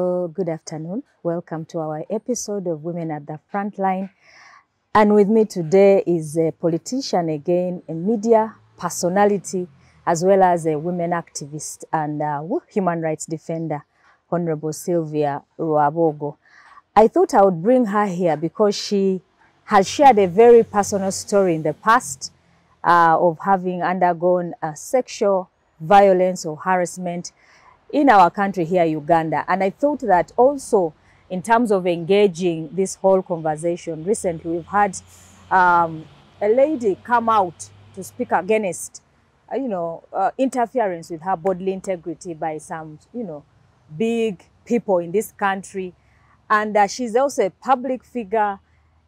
Hello, good afternoon. Welcome to our episode of Women at the Frontline. And with me today is a politician again, a media personality, as well as a women activist and human rights defender, Honorable Sylvia Rwabogo. I thought I would bring her here because she has shared a very personal story in the past of having undergone sexual violence or harassment in our country here, Uganda. And I thought that also in terms of engaging this whole conversation, recently we've had a lady come out to speak against, interference with her bodily integrity by some, big people in this country. And she's also a public figure.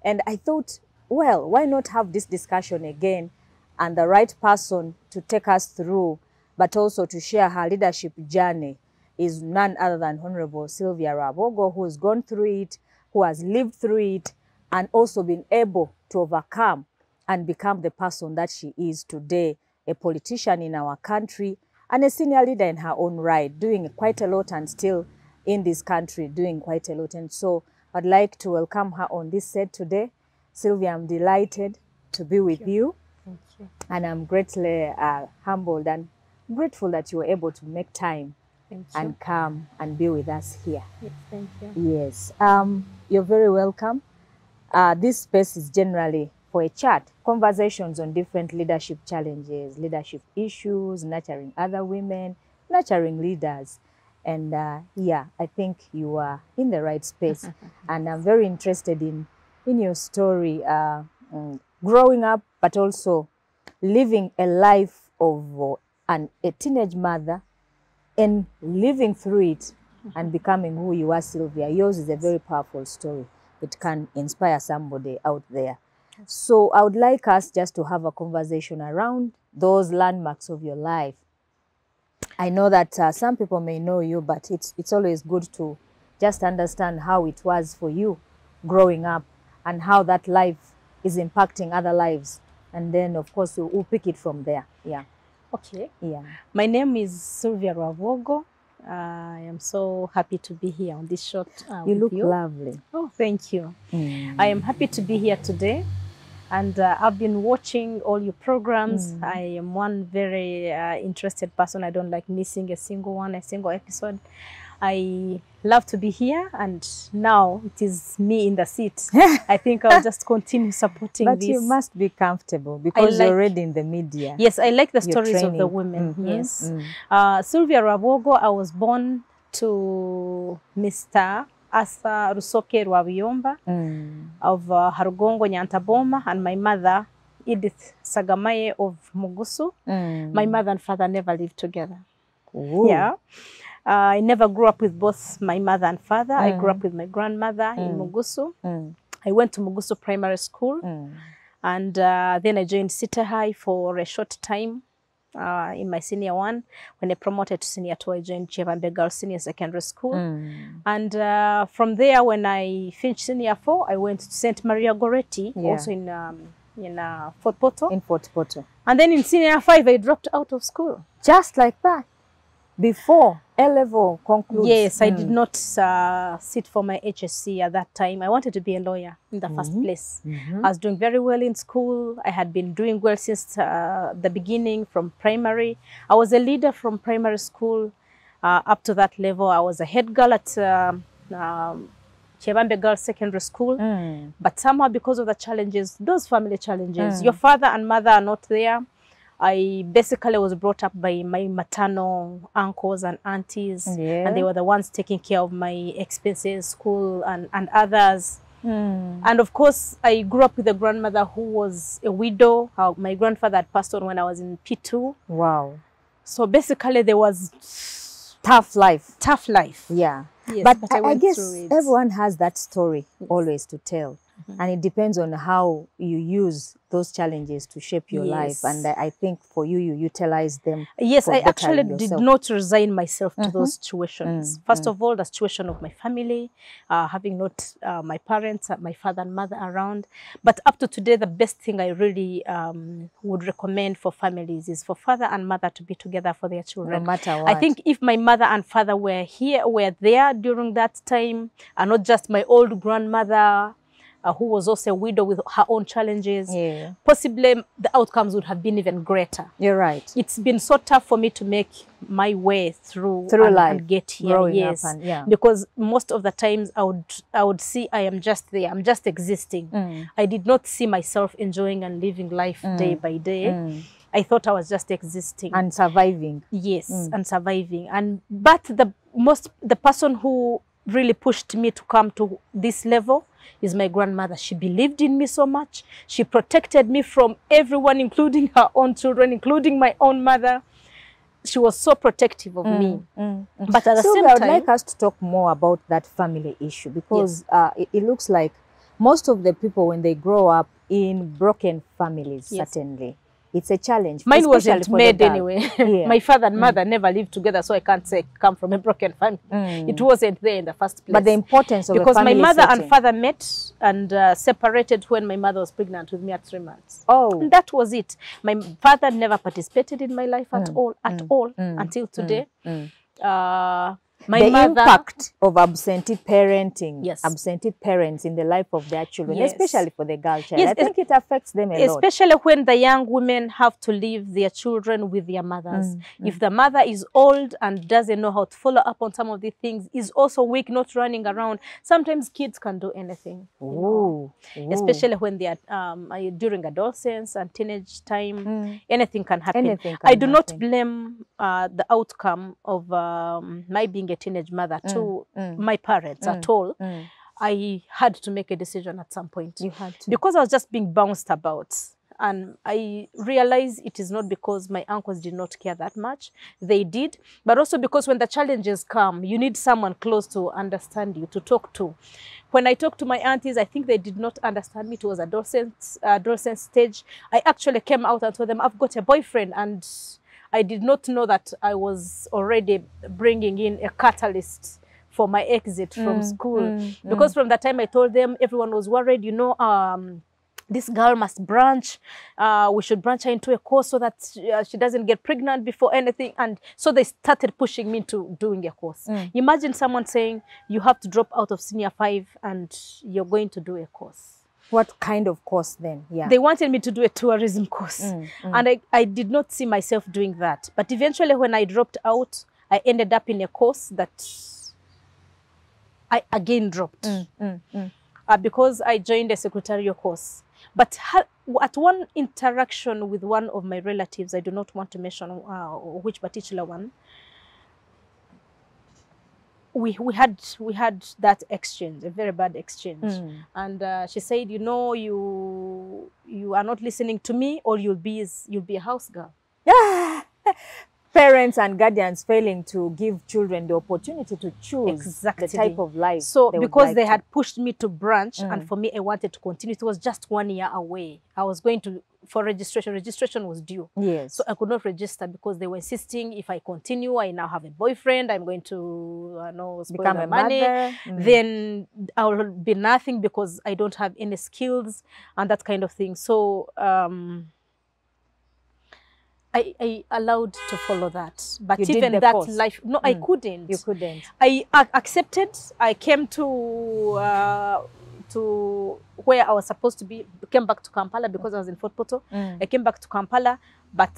And I thought, well, why not have this discussion again and the right person to take us through, but also to share her leadership journey is none other than Honorable Sylvia Rwabogo, who has gone through it, who has lived through it, and also been able to overcome and become the person that she is today, a politician in our country and a senior leader in her own right, doing quite a lot and still in this country doing quite a lot. And so I'd like to welcome her on this set today. Sylvia, I'm delighted to be with you. Thank you. And I'm greatly humbled and grateful that you were able to make time and come and be with us here. Yes, thank you. Yes, you're very welcome. This space is generally for a chat, conversations on different leadership challenges, leadership issues, nurturing other women, nurturing leaders. And yeah, I think you are in the right space. And I'm very interested in your story, growing up, but also living a life of a teenage mother and living through it and becoming who you are, Sylvia. Yours is a very powerful story. It can inspire somebody out there. So I would like us just to have a conversation around those landmarks of your life. I know that some people may know you, but it's always good to just understand how it was for you growing up and how that life is impacting other lives. And then, of course, we'll pick it from there. Yeah. Okay. Yeah. My name is Sylvia Rwabogo. I am so happy to be here on this short You look lovely. Oh, thank you. I am happy to be here today. And I've been watching all your programs. I am one very interested person. I don't like missing a single episode. I love to be here, and now it is me in the seat. I think I'll just continue supporting but this. You must be comfortable because you're already in the media. Yes, I like the stories of the women. Yes. Sylvia Rwabogo, I was born to Mr. Asa Rusoke Rwabiyomba of Harugongo, Nyantaboma, and my mother, Edith Sagamaye of Mugusu. My mother and father never lived together. Ooh. Yeah. I never grew up with both my mother and father. I grew up with my grandmother in Mugusu. I went to Mugusu Primary School. And then I joined City High for a short time in my senior one. When I promoted to senior two, I joined Chevambe Girls Senior Secondary School. And from there, when I finished senior 4, I went to St. Maria Goretti, also in Fort Portal. In Fort Portal. And then in senior 5, I dropped out of school. Just like that? Before A-level concludes? Yes, I did not sit for my HSC at that time. I wanted to be a lawyer in the first place. I was doing very well in school. I had been doing well since the beginning from primary. I was a leader from primary school up to that level. I was a head girl at Chevambe Girls Secondary School. But somehow because of the challenges, those family challenges, your father and mother are not there. I basically was brought up by my maternal uncles and aunties, and they were the ones taking care of my expenses, school, and others. And of course, I grew up with a grandmother who was a widow. My grandfather had passed on when I was in P2. Wow. So basically, there was tough life. Tough life. Yeah. Yes, but I guess everyone has that story always to tell. And it depends on how you use those challenges to shape your life. And I think for you, you utilize them. Yes, for I actually bettering did yourself. not resign myself to those situations. First of all, the situation of my family, having not my parents, my father and mother around. But up to today, the best thing I really would recommend for families is for father and mother to be together for their children. No matter what. I think if my mother and father were there during that time, and not just my old grandmother, who was also a widow with her own challenges, possibly the outcomes would have been even greater. You're right. It's been so tough for me to make my way through life, and get here. Growing up and, because most of the times I would see I am just there. I'm just existing. I did not see myself enjoying and living life day by day. I thought I was just existing and surviving. Yes, and surviving. But the person who really pushed me to come to this level is my grandmother. She believed in me so much. She protected me from everyone, including her own children, including my own mother. She was so protective of me. But at the same time, I would like us to talk more about that family issue, because it looks like most of the people, when they grow up in broken families, certainly, it's a challenge. Mine wasn't made anyway. My father and mother never lived together, so I can't say come from a broken family. It wasn't there in the first place. But the importance of because a family my mother setting. and father met and separated when my mother was pregnant with me at 3 months. Oh, and that was it. My father never participated in my life at all, until today. The impact of absentee parenting, absentee parents in the life of their children, especially for the girl child, I think it affects them a lot. Especially when the young women have to leave their children with their mothers. If the mother is old and doesn't know how to follow up on some of the things, is also weak, not running around, sometimes kids can do anything. Especially when they are during adolescence and teenage time, anything can happen. I do not blame the outcome of my being a teenage mother to my parents at all. I had to make a decision at some point. You had to. Because I was just being bounced about. And I realized it is not because my uncles did not care that much. They did. But also because when the challenges come, you need someone close to understand you, to talk to. When I talked to my aunties, I think they did not understand me. It was adolescent stage. I actually came out and told them, I've got a boyfriend. And I did not know that I was already bringing in a catalyst for my exit from school. Because from the time I told them, everyone was worried, you know, this girl must branch. We should branch her into a course so that she doesn't get pregnant before anything. And so they started pushing me to doing a course. Imagine someone saying, you have to drop out of senior 5 and you're going to do a course. What kind of course then? They wanted me to do a tourism course. And I did not see myself doing that. But eventually when I dropped out, I ended up in a course that I again dropped. Because I joined a secretarial course. But at one interaction with one of my relatives, I do not want to mention which particular one, we had that exchange, a very bad exchange. And she said, you know, you are not listening to me, or you'll be a house girl. Parents and guardians failing to give children the opportunity to choose the type of life. So because they had pushed me to branch, and for me, I wanted to continue. It was just 1 year away. I was going for registration. Registration was due. So I could not register because they were insisting if I continue, I now have a boyfriend, I'm going to become a money. mother. Then I will be nothing because I don't have any skills and that kind of thing. So I allowed to follow that, but even that course. Life, no, I couldn't. You couldn't. I accepted. I came to where I was supposed to be. Came back to Kampala because I was in Fort Poto. I came back to Kampala, but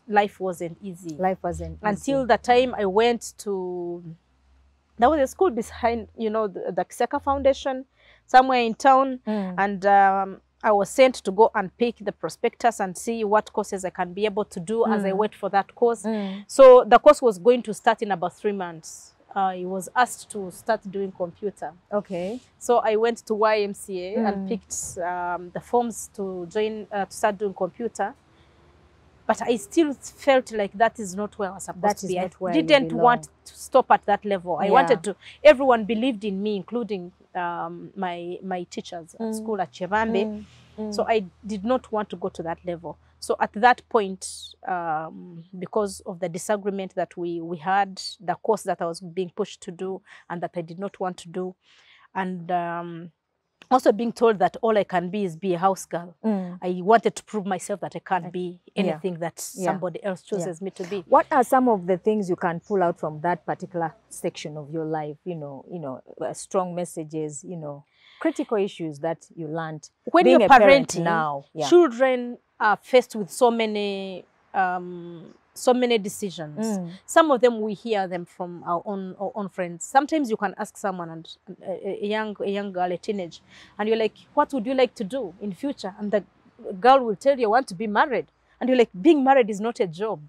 life wasn't easy. Life wasn't easy. Until the time I went to. There was a school behind, you know, the Kiseka Foundation, somewhere in town, and. I was sent to go and pick the prospectus and see what courses I can be able to do as I wait for that course. So the course was going to start in about 3 months. I was asked to start doing computer. Okay. So I went to YMCA and picked the forms to join, to start doing computer. But I still felt like that is not where I was supposed to be. I I didn't want to stop at that level. I wanted to, everyone believed in me, including my teachers at school at Chevambe. So I did not want to go to that level. So at that point, because of the disagreement that we had, the course that I was being pushed to do and that I did not want to do, and also being told that all I can be is be a house girl. I wanted to prove myself that I can't be anything that somebody else chooses me to be. What are some of the things you can pull out from that particular section of your life? Strong messages, critical issues that you learned when being you're a parent parenting now. Children are faced with so many decisions. Some of them we hear them from our own friends. Sometimes you can ask someone, and a young girl, a teenage, and you're like, what would you like to do in future? And the girl will tell you, I want to be married. And you're like, being married is not a job.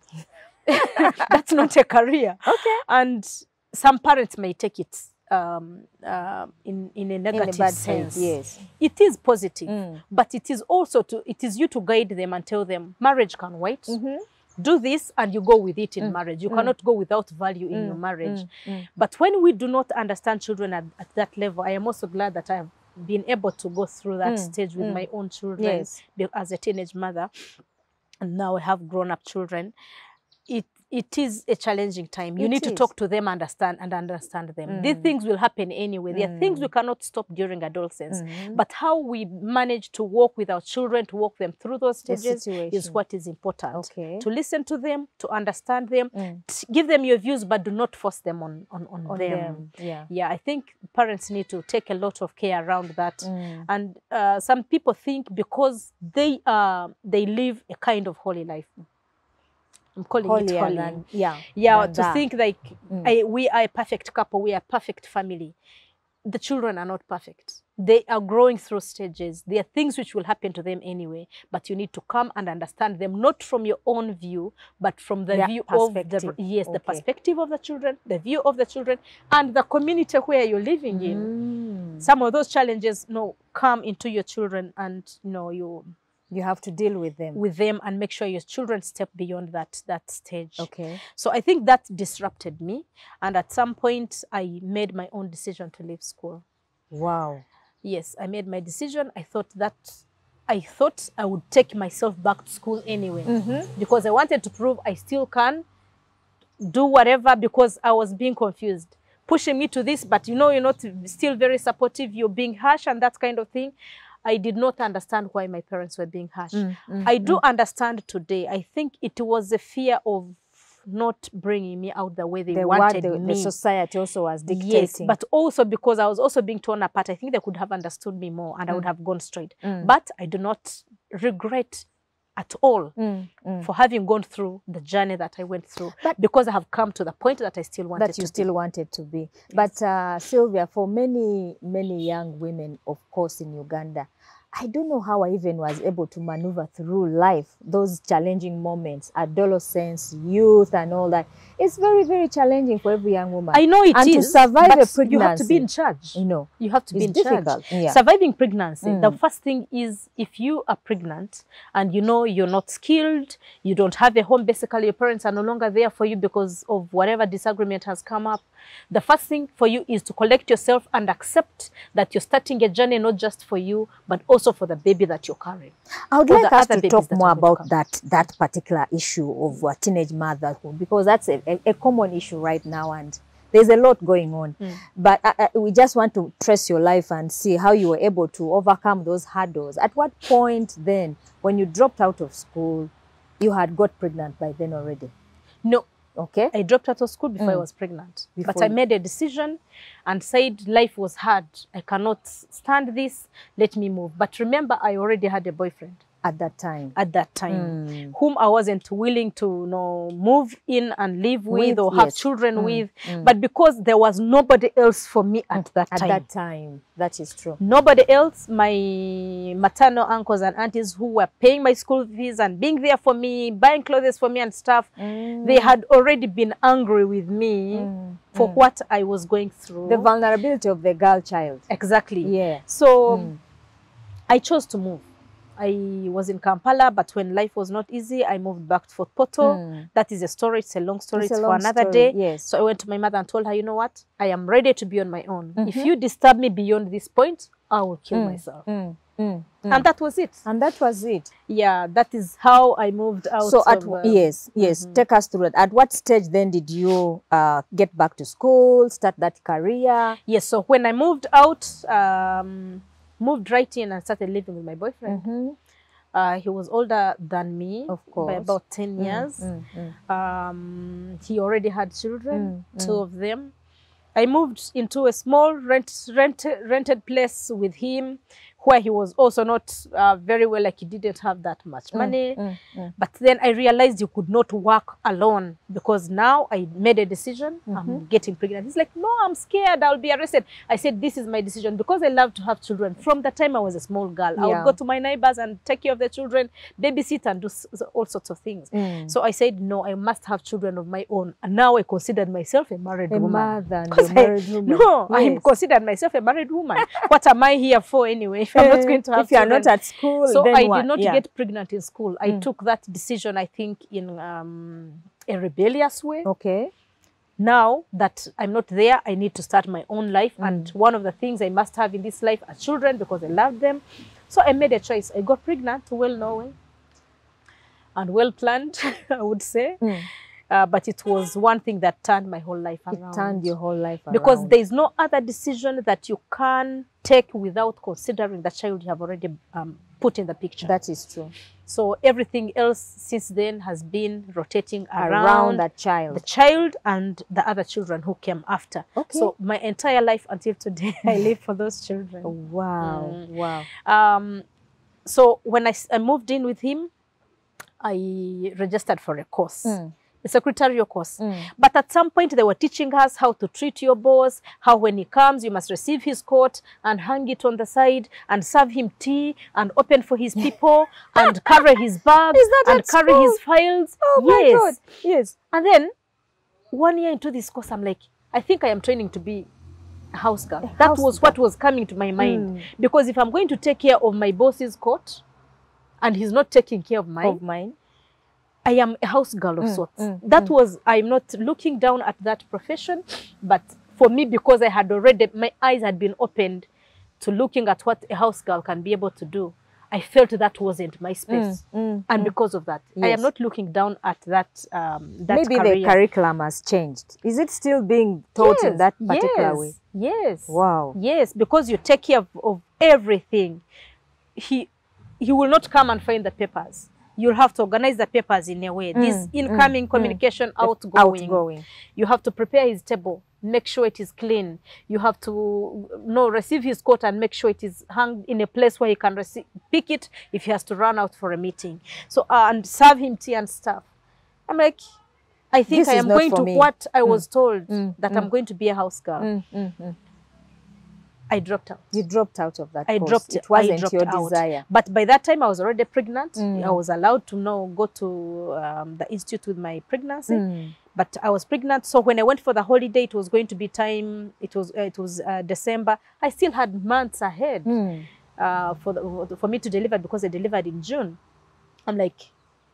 That's not a career. Okay. And some parents may take it in a negative sense. Yes. It is positive, but it is also it is you to guide them and tell them marriage can wait. Do this and you go with it in marriage. You cannot go without value in your marriage. But when we do not understand children at that level, I am also glad that I have been able to go through that stage with my own children as a teenage mother. And now I have grown-up children. It is a challenging time. You need to talk to them, understand them. These things will happen anyway. There are things we cannot stop during adolescence. But how we manage to work with our children, to walk them through those stages is what is important. To listen to them, to understand them, give them your views, but do not force them on them. I think parents need to take a lot of care around that. And some people think because they live a kind of holy life. I'm calling it holy. To think like we are a perfect couple, we are a perfect family. The children are not perfect. They are growing through stages. There are things which will happen to them anyway, but you need to come and understand them, not from your own view, but from the view of the perspective of the children, the view of the children, and the community where you're living in. Some of those challenges come into your children, and you have to deal with them and make sure your children step beyond that stage. So I think that disrupted me, and at some point I made my own decision to leave school. Wow. Yes, I made my decision. I thought I would take myself back to school anyway, because I wanted to prove I still can do whatever, because I was being confused, pushing me to this, but you're not still very supportive, you're being harsh and that kind of thing. I did not understand why my parents were being harsh. I do understand today. I think it was a fear of not bringing me out the way they wanted me. The society also was dictating. Yes, but also because I was also being torn apart. I think they could have understood me more and I would have gone straight. But I do not regret at all for having gone through the journey that I went through, because I have come to the point that I still wanted to be. Yes. But Sylvia, for many young women, of course, in Uganda, I don't know how I even was able to maneuver through life, those challenging moments, adolescence, youth, and all that. It's very, very challenging for every young woman. I know it is. And to survive a pregnancy, you have to be in charge. You have to be in charge. Surviving pregnancy, the first thing is, if you are pregnant and you're not skilled, you don't have a home, basically your parents are no longer there for you because of whatever disagreement has come up, the first thing for you is to collect yourself and accept that you're starting a journey not just for you, but also for the baby that you're carrying. I would like us to talk more about that particular issue of teenage motherhood, because that's a common issue right now, and there's a lot going on. But we just want to trace your life and see how you were able to overcome those hurdles. At what point then, when you dropped out of school, you had got pregnant by then already? No. Okay. I dropped out of school before I was pregnant. But I made a decision and said life was hard. I cannot stand this. Let me move. But remember, I already had a boyfriend. At that time? At that time. Whom I wasn't willing to move in and live with or have children with. But because there was nobody else for me at that time. At that time. That is true. Nobody else. My maternal uncles and aunties who were paying my school fees and being there for me, buying clothes for me and stuff, they had already been angry with me for what I was going through. The vulnerability of the girl child. Exactly. Yeah. So I chose to move. I was in Kampala, but when life was not easy, I moved back to Fort Poto. That is a story. It's a long story. It's for another day. Yes. So I went to my mother and told her, you know what? I am ready to be on my own. If you disturb me beyond this point, I will kill myself. And that was it. And that was it. Yeah, that is how I moved out. So yes, take us through it. At what stage then did you get back to school, start that career? Yes, so when I moved out, moved right in and started living with my boyfriend. He was older than me, of course, by about 10 years. He already had children, 2 of them. I moved into a small rented place with him, where he was also not very well, like he didn't have that much money. But then I realized you could not work alone, because now I made a decision, I'm getting pregnant. He's like, no, I'm scared, I'll be arrested. I said, this is my decision, because I love to have children. From the time I was a small girl, I would go to my neighbors and take care of the children, babysit and do all sorts of things. So I said, no, I must have children of my own. And now I considered myself a married woman. No, I considered myself a married woman. What am I here for anyway? If I'm not going to have if you are not at school, so then I what? did not get pregnant in school. I took that decision, I think, in a rebellious way. Okay. Now that I'm not there, I need to start my own life. And one of the things I must have in this life are children, because I love them. So I made a choice. I got pregnant, well known and well planned, I would say. But it was one thing that turned my whole life around. It turned your whole life around. Because there is no other decision that you can take without considering the child you have already put in the picture. That is true. So everything else since then has been rotating around that child. The child and the other children who came after. Okay. So my entire life until today, I live for those children. Wow. Wow. So when I moved in with him, I registered for a course. A secretarial course. But at some point they were teaching us how to treat your boss, how when he comes you must receive his coat and hang it on the side and serve him tea and open for his people and carry his bags and carry his files. Oh my God. Yes. And then 1 year into this course, I'm like, I think I am training to be a house girl. That was what was coming to my mind. Because if I'm going to take care of my boss's coat and he's not taking care of mine, I am a house girl of sorts. That was, I'm not looking down at that profession, but for me, because I had already, my eyes had been opened to looking at what a house girl can be able to do, I felt that wasn't my space. And because of that, I am not looking down at that, Maybe career. The curriculum has changed. Is it still being taught in that particular way? Yes. Wow. Yes, because you take care of everything. He will not come and find the papers. You'll have to organize the papers in a way. This incoming communication, outgoing. You have to prepare his table, make sure it is clean. You have to receive his coat and make sure it is hung in a place where he can pick it if he has to run out for a meeting. So and serve him tea and stuff. I'm like, I think I am going to what I was told, that I'm going to be a house girl. I dropped out. You dropped out of that course. Dropped. It wasn't your desire. But by that time, I was already pregnant. I was allowed to go to the institute with my pregnancy. But I was pregnant, so when I went for the holiday, it was going to be time. It was December. I still had months ahead for me to deliver, because I delivered in June. I'm like,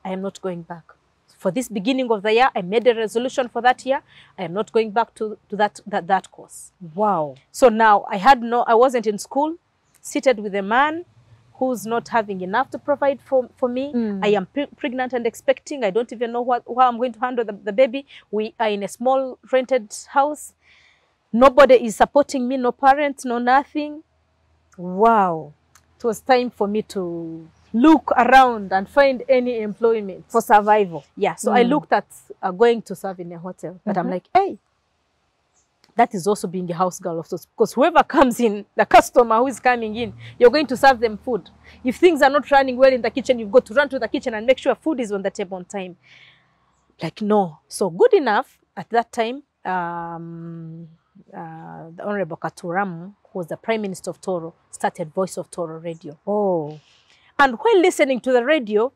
I am not going back. For this beginning of the year, I made a resolution for that year. I am not going back to that course. Wow. So now I wasn't in school, seated with a man who's not having enough to provide for me. I am pregnant and expecting. I don't even know how I'm going to handle the baby. We are in a small rented house. Nobody is supporting me, no parents, no nothing. Wow. It was time for me to look around and find any employment. For survival. Yeah, so I looked at going to serve in a hotel. But I'm like, hey, that is also being a house girl of sorts. Because whoever comes in, the customer who is coming in, you're going to serve them food. If things are not running well in the kitchen, you've got to run to the kitchen and make sure food is on the table on time. Like, no. So good enough, at that time, the Honorable Katuramu, who was the Prime Minister of Toro, started Voice of Toro Radio. Oh. And while listening to the radio,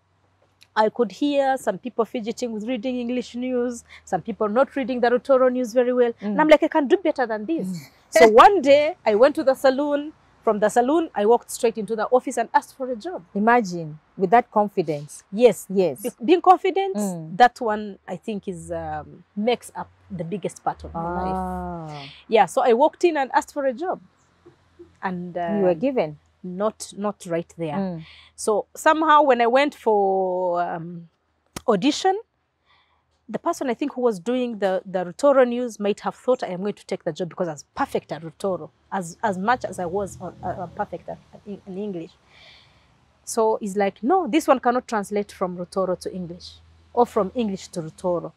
I could hear some people fidgeting with reading English news, some people not reading the Toro news very well. And I'm like, I can do better than this. So one day, I went to the saloon From the saloon, I walked straight into the office and asked for a job. Imagine, with that confidence. Yes. Yes. Being confident, that one I think is makes up the biggest part of my life. Yeah, so I walked in and asked for a job. And you were given? Not right there. So somehow when I went for audition, the person I think who was doing the Rutoro news might have thought I am going to take the job because I was perfect at Rutoro, as much as I was perfect in English. So he's like, no, this one cannot translate from Rutoro to English or from English to Rutoro.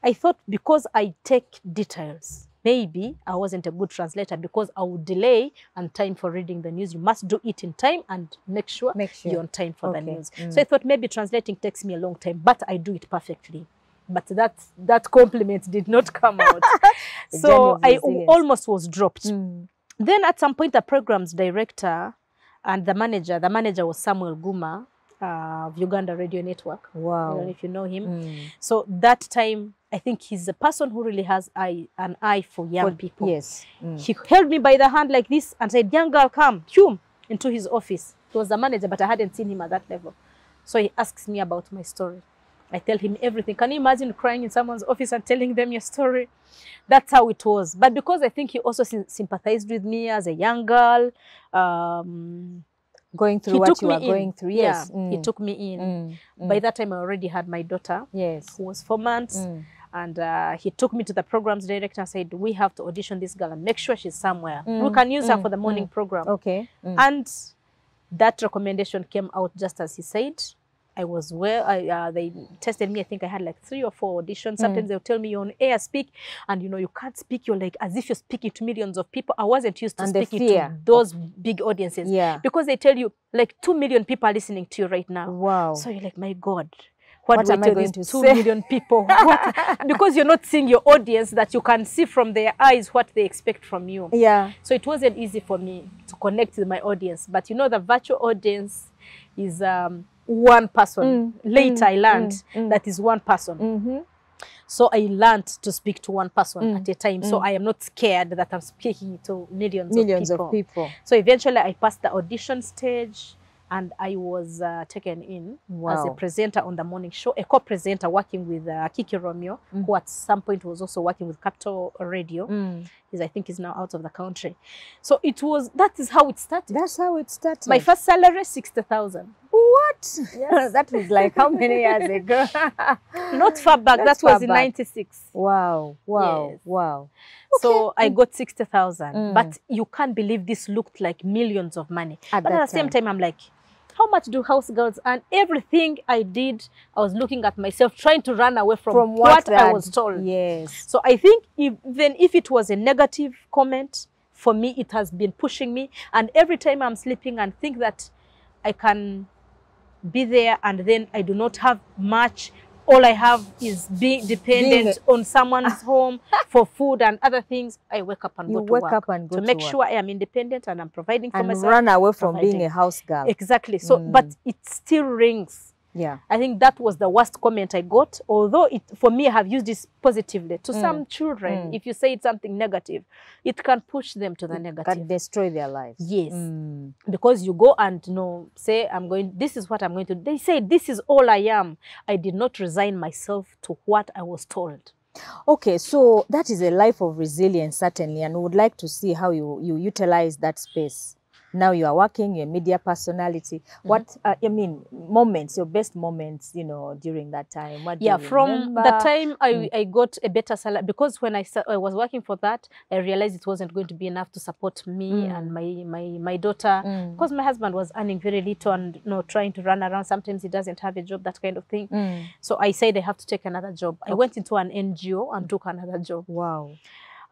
I thought because I take details, maybe I wasn't a good translator because I would delay and time for reading the news. You must do it in time and make sure you're on time for the news. So I thought maybe translating takes me a long time, but I do it perfectly. But that compliment did not come out. So I almost was dropped. Then at some point, the program's director and the manager was Samuel Guma of Uganda Radio Network. Wow. I don't know if you know him. So that time, I think he's a person who really has an eye for young people. Yes. He held me by the hand like this and said, young girl, come, into his office. He was the manager, but I hadn't seen him at that level. So he asks me about my story. I tell him everything. Can you imagine crying in someone's office and telling them your story? That's how it was. But because I think he also sympathized with me as a young girl, going through what you were going through. Yes. Yeah, he took me in. By that time, I already had my daughter, who was 4 months. And he took me to the programs director and said, we have to audition this girl and make sure she's somewhere. We can use her for the morning program. Okay. And that recommendation came out just as he said. I was well. They tested me. I think I had like 3 or 4 auditions. Sometimes they'll tell me you're on air, speak, and you can't speak. You're like as if you're speaking to millions of people. I wasn't used to speaking to those big audiences. Because they tell you like 2 million people are listening to you right now. Wow. So you're like, my God, what am I going to say? 2 million people. Because you're not seeing your audience that you can see from their eyes what they expect from you. Yeah. So it wasn't easy for me to connect with my audience. But the virtual audience is one person. Later I learned that is one person. So I learned to speak to one person at a time. So I am not scared that I'm speaking to millions of people. So eventually I passed the audition stage and I was taken in as a presenter on the morning show, a co-presenter working with Kiki Romeo, who at some point was also working with Capital Radio. I think he's now out of the country. So that is how it started. That's how it started. My first salary, 60,000. What? Yes. That was like how many years ago? Not far back. That was in 96. Wow. Wow. Yes. Wow. Okay. So I got 60,000. But you can't believe this looked like millions of money. But at the same time, I'm like, how much do house girls earn? Everything I did, I was looking at myself, trying to run away from what I was told. Yes. So I think even if it was a negative comment, for me, it has been pushing me. And every time I'm sleeping and think that I can be there and then I do not have much, all I have is being dependent on someone's home for food and other things, I wake up and go to work to make sure I am independent and I'm providing for myself. And run away from being a house girl. Exactly. So, but it still rings. Yeah. I think that was the worst comment I got, although for me, I have used this positively. To some children, if you say something negative, it can push them to the negative. Can destroy their lives. Yes. Because you go and say, this is what I'm going to do. They say, this is all I am. I did not resign myself to what I was told. Okay, so that is a life of resilience, certainly, and we would like to see how you utilize that space. Now you are working, you're a media personality. What, moments, your best moments, during that time? What do you from remember? The time I got a better salary, because when I was working for that, I realized it wasn't going to be enough to support me and my daughter, because my husband was earning very little and trying to run around. Sometimes he doesn't have a job, that kind of thing. So I said I have to take another job. I went into an NGO and took another job. Wow.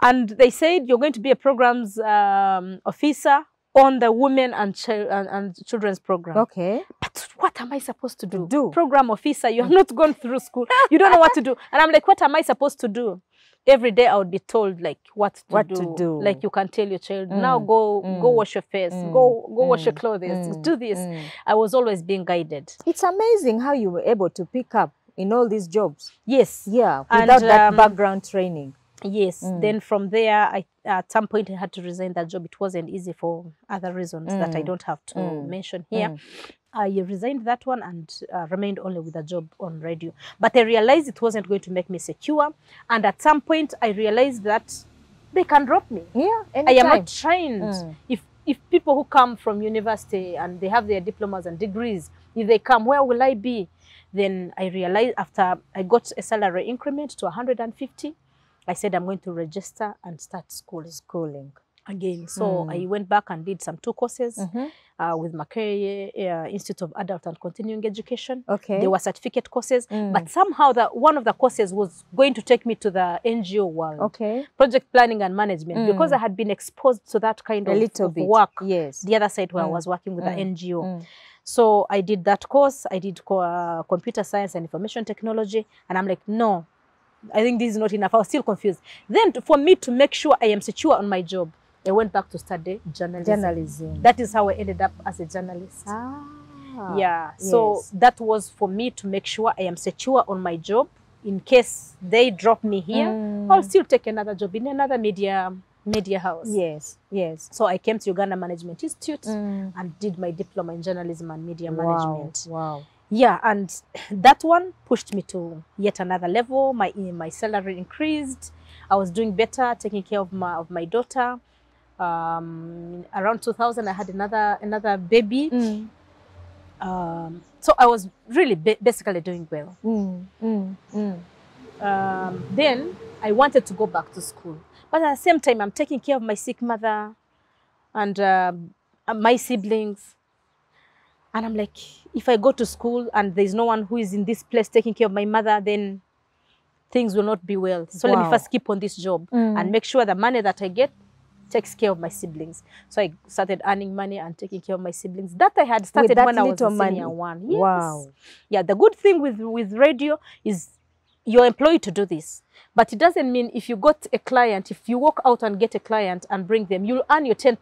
And they said, you're going to be a programs officer on the women and children's program. Okay. But what am I supposed to do? Program officer, you have not gone through school. You don't know what to do. And I'm like, what am I supposed to do? Every day I would be told like what to do. Like you can tell your child, now go wash your face, go wash your clothes, do this. I was always being guided. It's amazing how you were able to pick up in all these jobs. Yes. Yeah, without that background training. Yes. Then from there, at some point I had to resign that job. It wasn't easy for other reasons that I don't have to mention here. I resigned that one and remained only with a job on radio. But I realized it wasn't going to make me secure. And at some point, I realized that they can drop me. Yeah, anytime. I am not trained. If people who come from university and they have their diplomas and degrees, if they come, where will I be? Then I realized after I got a salary increment to 150, I said I'm going to register and start schooling again. So I went back and did some 2 courses with Makerere Institute of Adult and Continuing Education. Okay. They were certificate courses, but somehow one of the courses was going to take me to the NGO world. Okay. Project planning and management, because I had been exposed to that kind of work. Yes. The other side where I was working with the NGO. So I did that course. I did computer science and information technology. And I'm like, no, I think this is not enough. I was still confused. Then for me to make sure I am secure on my job, I went back to study journalism. That is how I ended up as a journalist. Yeah. Yes. So that was for me to make sure I am secure on my job. In case they drop me here, I'll still take another job in another media house. Yes, yes. So I came to Uganda Management Institute and did my diploma in journalism and media management. Wow. Yeah, and that one pushed me to yet another level. My salary increased. I was doing better, taking care of my daughter. Around 2000, I had another baby. So I was really basically doing well. Then I wanted to go back to school. But at the same time, I'm taking care of my sick mother and my siblings. And I'm like, if I go to school and there's no one who is in this place taking care of my mother, then things will not be well. So let me first keep on this job and make sure the money that I get takes care of my siblings. So I started earning money and taking care of my siblings. That I had started when I was a senior one. Yes. Wow. Yeah, the good thing with radio is you're employed to do this. But it doesn't mean if you got a client, if you walk out and get a client and bring them, you'll earn your 10%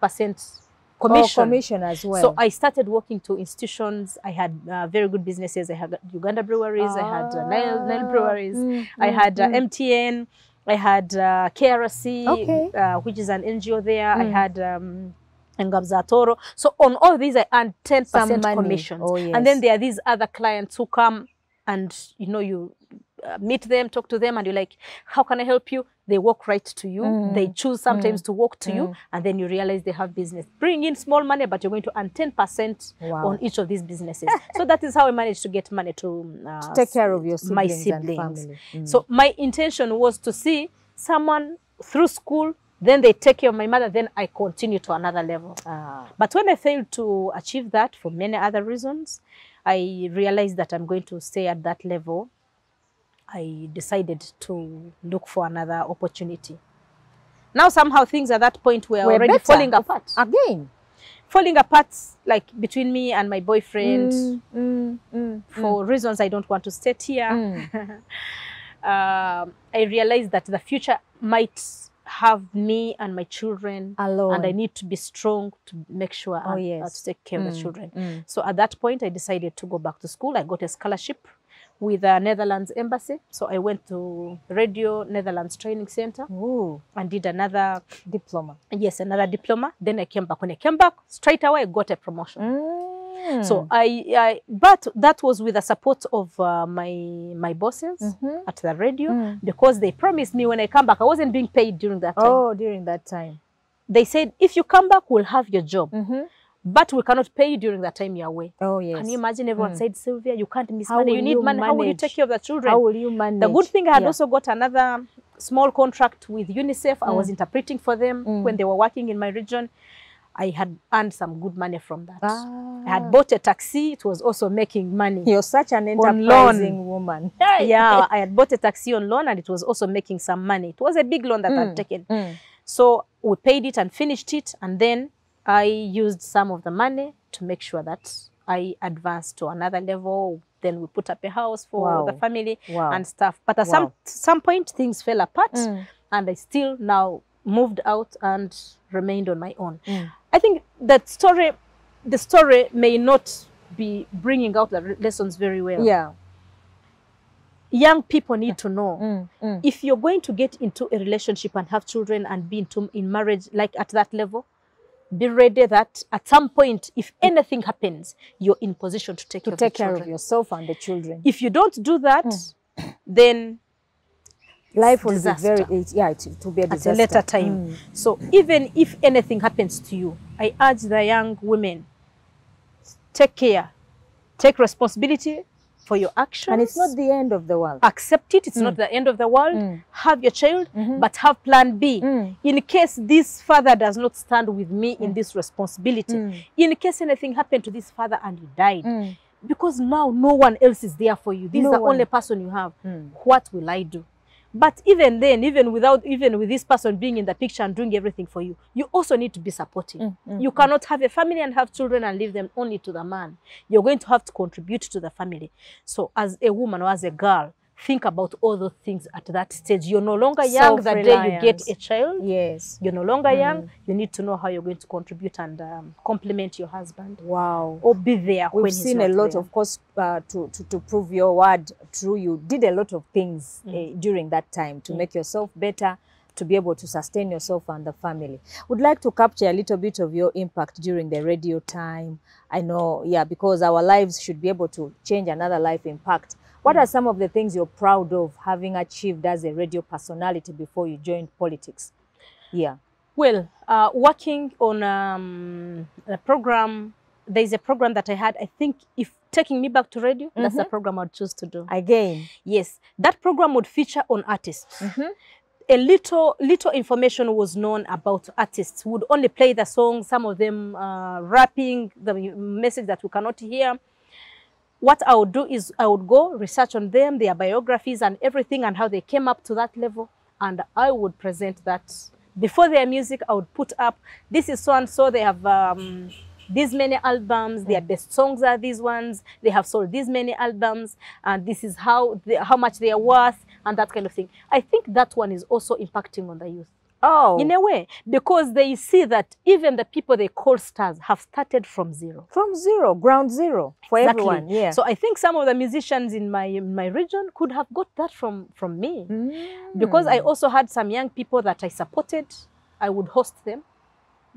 commission. Commission as well. So I started working to institutions. I had very good businesses. I had Uganda breweries. I had Nile breweries. I had MTN. I had KRC, which is an NGO there. I had Ngabzatoro. So on all these, I earned 10% commissions. Oh, yes. And then there are these other clients who come and, you meet them, talk to them, and you're like, how can I help you? They walk right to you. They choose sometimes to walk to you, and then you realize they have business. Bring in small money, but you're going to earn 10% on each of these businesses. So that is how I managed to get money to take care of your siblings my siblings. And family. So my intention was to see someone through school, then they take care of my mother, then I continue to another level. But when I failed to achieve that for many other reasons, I realized that I'm going to stay at that level. I decided to look for another opportunity. Now somehow things at that point were already better. Falling apart. Again? Falling apart, like between me and my boyfriend, for reasons I don't want to state here. I realized that the future might have me and my children alone, and I need to be strong to make sure to take care of the children. So at that point, I decided to go back to school. I got a scholarship with the Netherlands Embassy. So I went to Radio Netherlands Training Center and did another diploma. Yes, another diploma. Then I came back. When I came back, straight away I got a promotion. So but that was with the support of my bosses at the radio, because they promised me when I come back, I wasn't being paid during that time. Oh, during that time. They said, if you come back, we'll have your job. But we cannot pay you during that time you're away. Oh, yes. Can you imagine everyone said, Sylvia, you can't miss money. You need money. How will you take care of the children? How will you manage? The good thing, I had also got another small contract with UNICEF. I was interpreting for them when they were working in my region. I had earned some good money from that. I had bought a taxi. It was also making money. You're such an enterprising woman. Yeah, I had bought a taxi on loan and it was also making some money. It was a big loan that I'd taken. So we paid it and finished it, and then I used some of the money to make sure that I advanced to another level. Then we put up a house for the family and stuff. But at some point, things fell apart, and I still now moved out and remained on my own. I think that the story may not be bringing out the lessons very well. Yeah. young people need to know, if you're going to get into a relationship and have children and be in marriage, like at that level, be ready that at some point, if anything happens, you're in position to take care of yourself and the children. If you don't do that, then life will be very, it will be a disaster. At a later time. So even if anything happens to you, I urge the young women, take care, take responsibility for your actions. And it's not the end of the world. Accept it. It's not the end of the world. Have your child, but have plan B. In case this father does not stand with me in this responsibility, in case anything happened to this father and he died, because now no one else is there for you. This is the only person you have. What will I do? But even then, even with this person being in the picture and doing everything for you, you also need to be supportive. You cannot have a family and have children and leave them only to the man. You're going to have to contribute to the family. So as a woman or as a girl, think about all those things at that stage. You're no longer young the day you get a child. Yes. You're no longer young. You need to know how you're going to contribute and complement your husband. Wow. Or be there when We've seen a lot, of course, to prove your word true. You did a lot of things during that time to make yourself better, to be able to sustain yourself and the family. Would like to capture a little bit of your impact during the radio time. I know, because our lives should be able to change another life impact. What are some of the things you're proud of having achieved as a radio personality before you joined politics? Well, working on a program, there's a program that I had, I think if taking me back to radio, that's the program I'd choose to do. Again? Yes. That program would feature on artists. A little information was known about artists. Would only play the songs, some of them rapping, the message that we cannot hear. What I would do is I would go research on them, their biographies and everything and how they came up to that level. And I would present that. Before their music, I would put up, this is so-and-so, they have these many albums, their best songs are these ones, they have sold these many albums, and this is how much they are worth, and that kind of thing. I think that one is also impacting on the youth. Oh. In a way, because they see that even the people they call stars have started from zero. From zero, ground zero for everyone. Yeah. So I think some of the musicians in my region could have got that from me. Because I also had some young people that I supported. I would host them.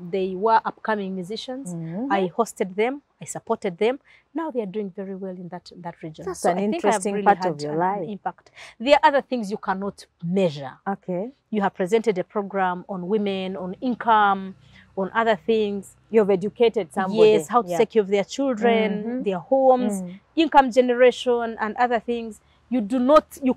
They were upcoming musicians. I hosted them. I supported them. Now they are doing very well in that region. That's an interesting part of your life. Impact. There are other things you cannot measure. Okay. You have presented a program on women, on income, on other things. You've educated somebody. Yes, how to take care of their children, their homes, income generation, and other things. You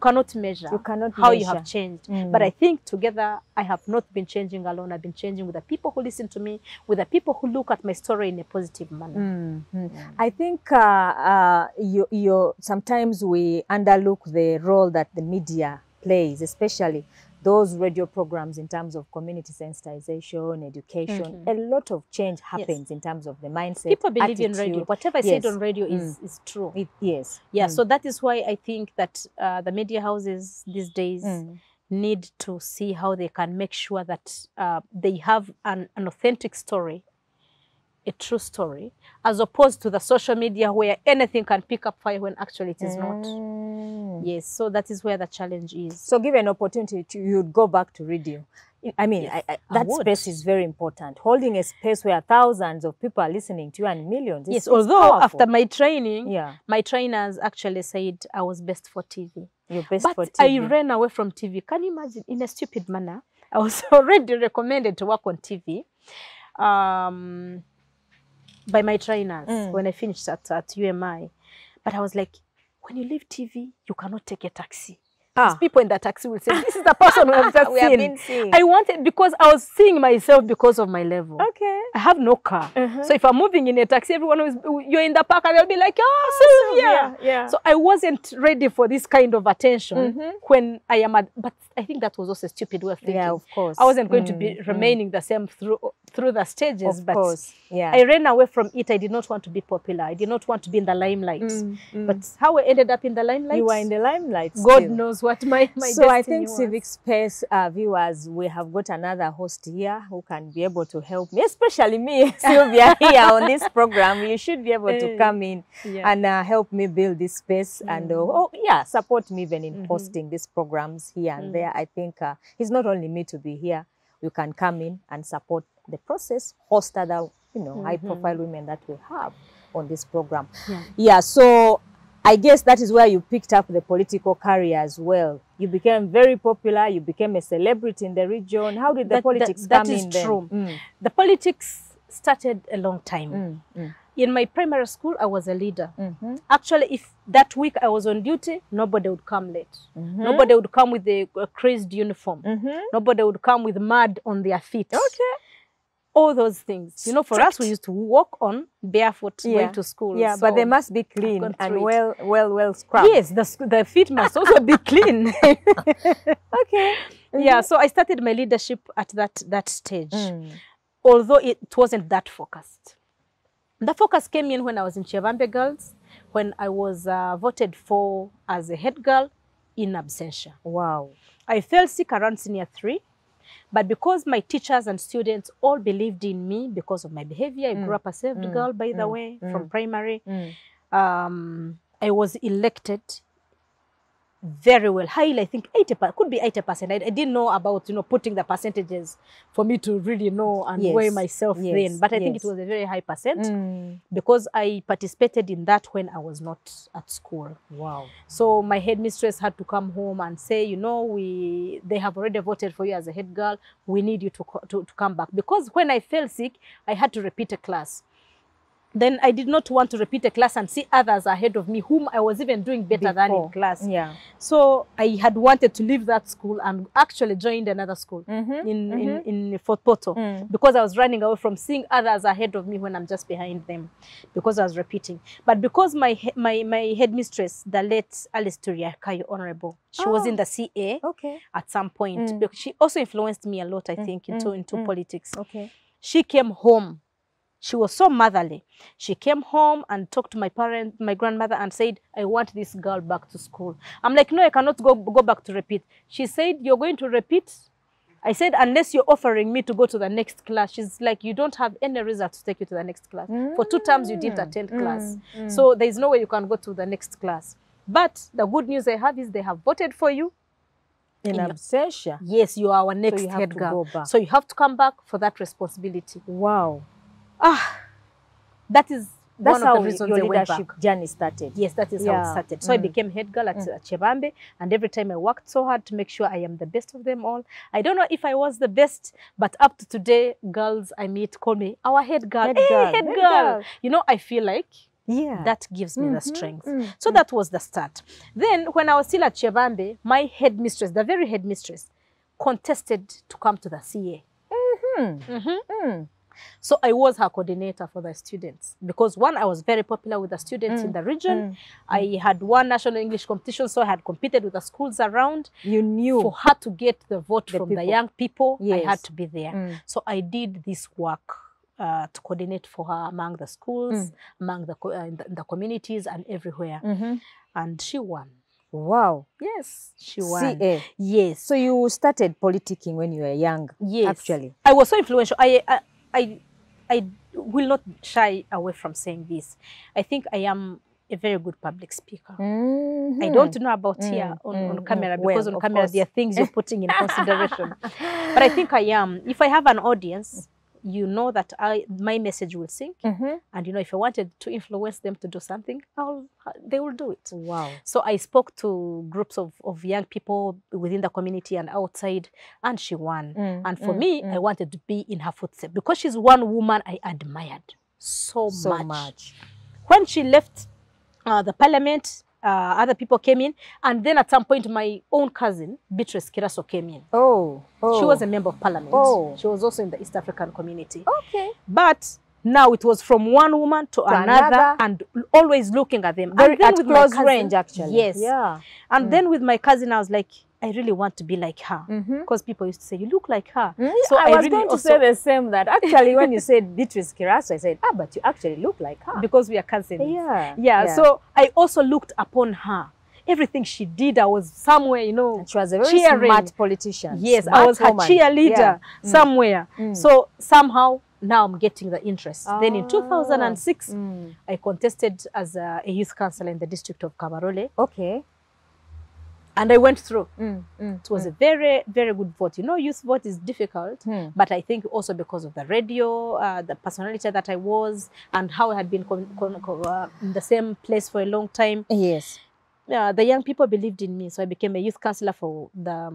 cannot measure how you have changed. But I think together, I have not been changing alone. I've been changing with the people who listen to me, with the people who look at my story in a positive manner. I think sometimes we underlook the role that the media plays, especially those radio programs in terms of community sensitization, education. A lot of change happens in terms of the mindset. People believe in radio. Whatever I said on radio is true. So that is why I think that the media houses these days need to see how they can make sure that they have an authentic story, a true story, as opposed to the social media where anything can pick up fire when actually it is not. Yes, so that is where the challenge is. So given an opportunity, you'd go back to radio. I mean, that space is very important. Holding a space where thousands of people are listening to you and millions. Yes, although after my training, my trainers actually said I was best for TV. You're best for TV. I ran away from TV. Can you imagine? In a stupid manner, I was already recommended to work on TV. By my trainers when I finished at UMI. But I was like, when you leave TV, you cannot take a taxi. People in the taxi will say, this is the person we have just seen. I wanted, because I was seeing myself because of my level. Okay. I have no car. So if I'm moving in a taxi, everyone is, you're in the park and they'll be like, oh, Sylvia. Yeah. So I wasn't ready for this kind of attention when I am but I think that was also a stupid way of thinking. Yeah, of course. I wasn't going to be remaining the same through the stages. Of course. Yeah. I ran away from it. I did not want to be popular. I did not want to be in the limelight. But how I ended up in the limelight? You were in the limelight. God knows what my So I think was. Civic Space viewers, we have got another host here who can be able to help me, especially me, Sylvia, here on this program. You should be able to come in and help me build this space and support me even in hosting these programs here and there. I think it's not only me to be here. You can come in and support the process, host other, high-profile women that we have on this program. So I guess that is where you picked up the political career as well. You became very popular. You became a celebrity in the region. How did the politics come in then? That is true. The politics started a long time. In my primary school, I was a leader. Actually, if that week I was on duty, nobody would come late. Nobody would come with a crazed uniform. Nobody would come with mud on their feet. Okay. All those things. For us, we used to walk on barefoot going to school. Yeah, so but they must be clean and well scrubbed. Yes, the feet must also be clean. Okay. Yeah, so I started my leadership at that stage, although it wasn't that focused. The focus came in when I was in Chevambe Girls, when I was voted for as a head girl in absentia. Wow. I fell sick around senior 3, but because my teachers and students all believed in me because of my behavior, I grew up a saved girl, by the way, from primary. I was elected very well, highly, I think 80%, could be 80%. I didn't know about, putting the percentages for me to really know and weigh myself then. But I think it was a very high percent because I participated in that when I was not at school. Wow. So my headmistress had to come home and say, they have already voted for you as a head girl. We need you to come back. Because when I fell sick, I had to repeat a class. Then I did not want to repeat a class and see others ahead of me, whom I was even doing better than in class. Yeah. So I had wanted to leave that school and actually joined another school in Fort Porto because I was running away from seeing others ahead of me when I'm just behind them because I was repeating. But because my headmistress, the late Alice Turiakayo Honorable, she was in the CA at some point. She also influenced me a lot, I think, into politics. Okay. She came home. She was so motherly. She came home and talked to my parents, my grandmother, and said, I want this girl back to school. I'm like, no, I cannot go back to repeat. She said, you're going to repeat? I said, unless you're offering me to go to the next class. She's like, you don't have any result to take you to the next class. For 2 terms, you didn't attend class. So there's no way you can go to the next class. But the good news I have is they have voted for you. In absentia? Yes, you are our next head girl. So you have to come back for that responsibility. Wow. That's one of the reasons your leadership journey started. Yes, that is how it started. So I became head girl at Chevambe, and every time I worked so hard to make sure I am the best of them all. I don't know if I was the best, but up to today, girls I meet call me our head girl. Head girl. I feel like that gives me the strength. So that was the start. Then when I was still at Chevambe, my headmistress, the very headmistress, contested to come to the CA. So I was her coordinator for the students because one, I was very popular with the students in the region. I had won national English competition, so I had competed with the schools around. You knew. For her to get the vote from the young people, I had to be there. So I did this work to coordinate for her among the schools, among the communities and everywhere. And she won. Wow. Yes, she won. CA. Yes. So you started politicking when you were young, actually. I was so influential. I will not shy away from saying this. I think I am a very good public speaker. I don't know about here on camera because on camera there are things you're putting in consideration. But I think I am. If I have an audience, you know that my message will sink. And if I wanted to influence them to do something, they will do it. Wow. So I spoke to groups of young people within the community and outside, and she won. And for me, I wanted to be in her footsteps because she's one woman I admired so much. When she left the parliament, other people came in, and then at some point my own cousin Beatrice Kiraso came in. She was a member of parliament. She was also in the East African community. But now it was from one woman to another and always looking at them. Very and then at with close my cousin, range, actually. Yes. Yeah. And then with my cousin, I was like, I really want to be like her. Because people used to say, you look like her. So I was going to say the same, that actually when you said Beatrice Kiraso, I said, but you actually look like her. Because we are cousins. Yeah. So I also looked upon her. everything she did, I was somewhere, you know, and she was a very cheering. smart politician. Yes, smart I was woman. her cheerleader Yeah. somewhere. So somehow now I'm getting the interest. Then in 2006, I contested as a youth councillor in the district of Kabarole. Okay. And I went through. It was a very, very good vote. You know, youth vote is difficult, but I think also because of the radio, the personality that I was, and how I had been in the same place for a long time. Yes. The young people believed in me, so I became a youth councillor for the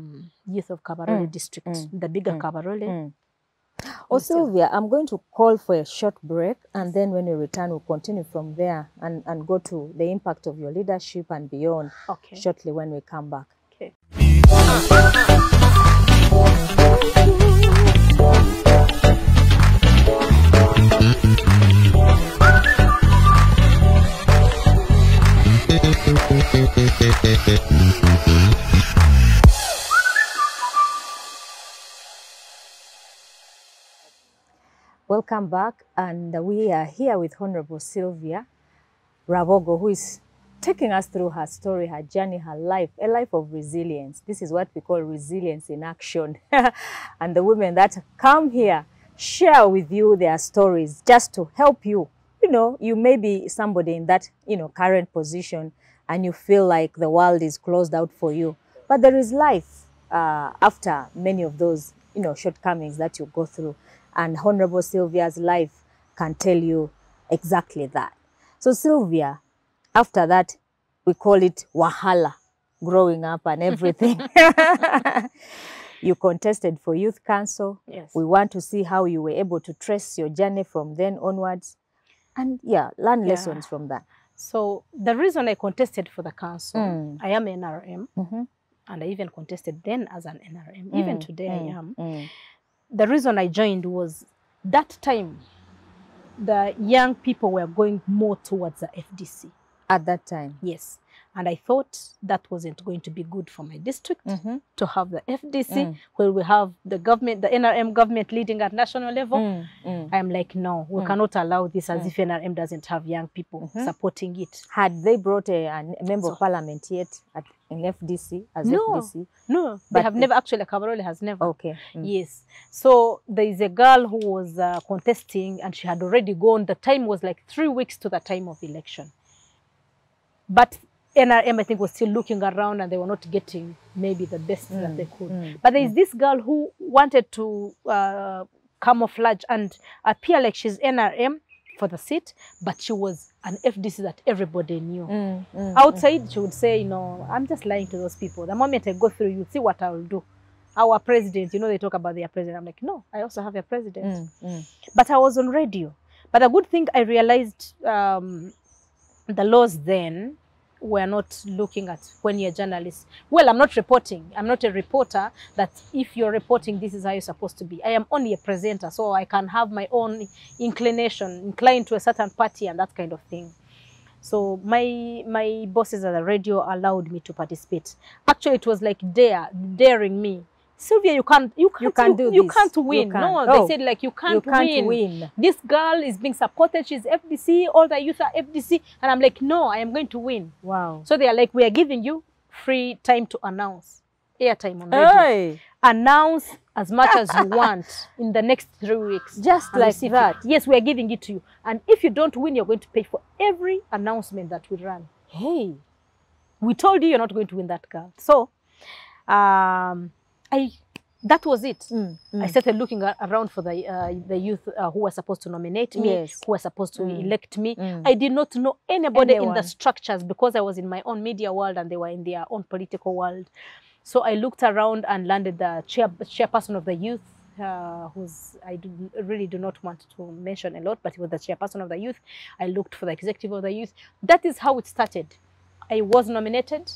youth of Kabarole district, the bigger Kabarole. Oh, Sylvia, I'm going to call for a short break, and then when we return, we'll continue from there and go to the impact of your leadership and beyond shortly when we come back. Okay. Welcome back, and we are here with Honorable Sylvia Rwabogo, who is taking us through her story, her journey, her life, a life of resilience. This is what we call resilience in action. And the women that come here share with you their stories just to help you. You know, you may be somebody in that, you know, current position and you feel like the world is closed out for you. But there is life after many of those, you know, shortcomings that you go through. And Honorable Sylvia's life can tell you exactly that. So Sylvia, after that, we call it wahala, growing up and everything. You contested for youth council. Yes. We want to see how you were able to trace your journey from then onwards. And yeah, learn lessons from that. So the reason I contested for the council, I am an NRM, and I even contested then as an NRM. Even today I am. The reason I joined was that time the young people were going more towards the FDC. At that time? Yes. And I thought that wasn't going to be good for my district to have the FDC, where we have the government, the NRM government leading at national level. I'm like, no, we cannot allow this as if NRM doesn't have young people supporting it. Had they brought a member of parliament yet in FDC as FDC? No, they have never, actually, Kabarole has never. Okay. Yes. So there is a girl who was contesting, and she had already gone. The time was like 3 weeks to the time of election. But NRM, I think, was still looking around, and they were not getting maybe the best that they could. But there is this girl who wanted to camouflage and appear like she's NRM for the seat, but she was an FDC that everybody knew. Outside, she would say, you know, I'm just lying to those people. The moment I go through, you see what I will do. Our president, you know, they talk about their president. I'm like, no, I also have a president. But I was on radio. But a good thing I realized, the laws then were not looking at when you're a journalist. Well, I'm not reporting. I'm not a reporter that if you're reporting, this is how you're supposed to be. I am only a presenter, so I can have my own inclined to a certain party and that kind of thing. So my bosses at the radio allowed me to participate. Actually, it was like daring me. Sylvia, you can't win. No, they said like you can't win. This girl is being supported. She's FDC. All the youth are FDC, and I'm like, no, I am going to win. Wow. So they are like, we are giving you free time to announce, airtime on radio. Hey. Announce as much as you want in the next 3 weeks. Just like that. Yes, we are giving it to you. And if you don't win, you're going to pay for every announcement that we run. Hey, we told you you're not going to win that girl. So, that was it. I started looking around for the youth who were supposed to nominate me, who were supposed to elect me. I did not know anybody in the structures because I was in my own media world and they were in their own political world. So I looked around and landed the chairperson of the youth, I really do not want to mention a lot, but he was the chairperson of the youth. I looked for the executive of the youth. That is how it started. I was nominated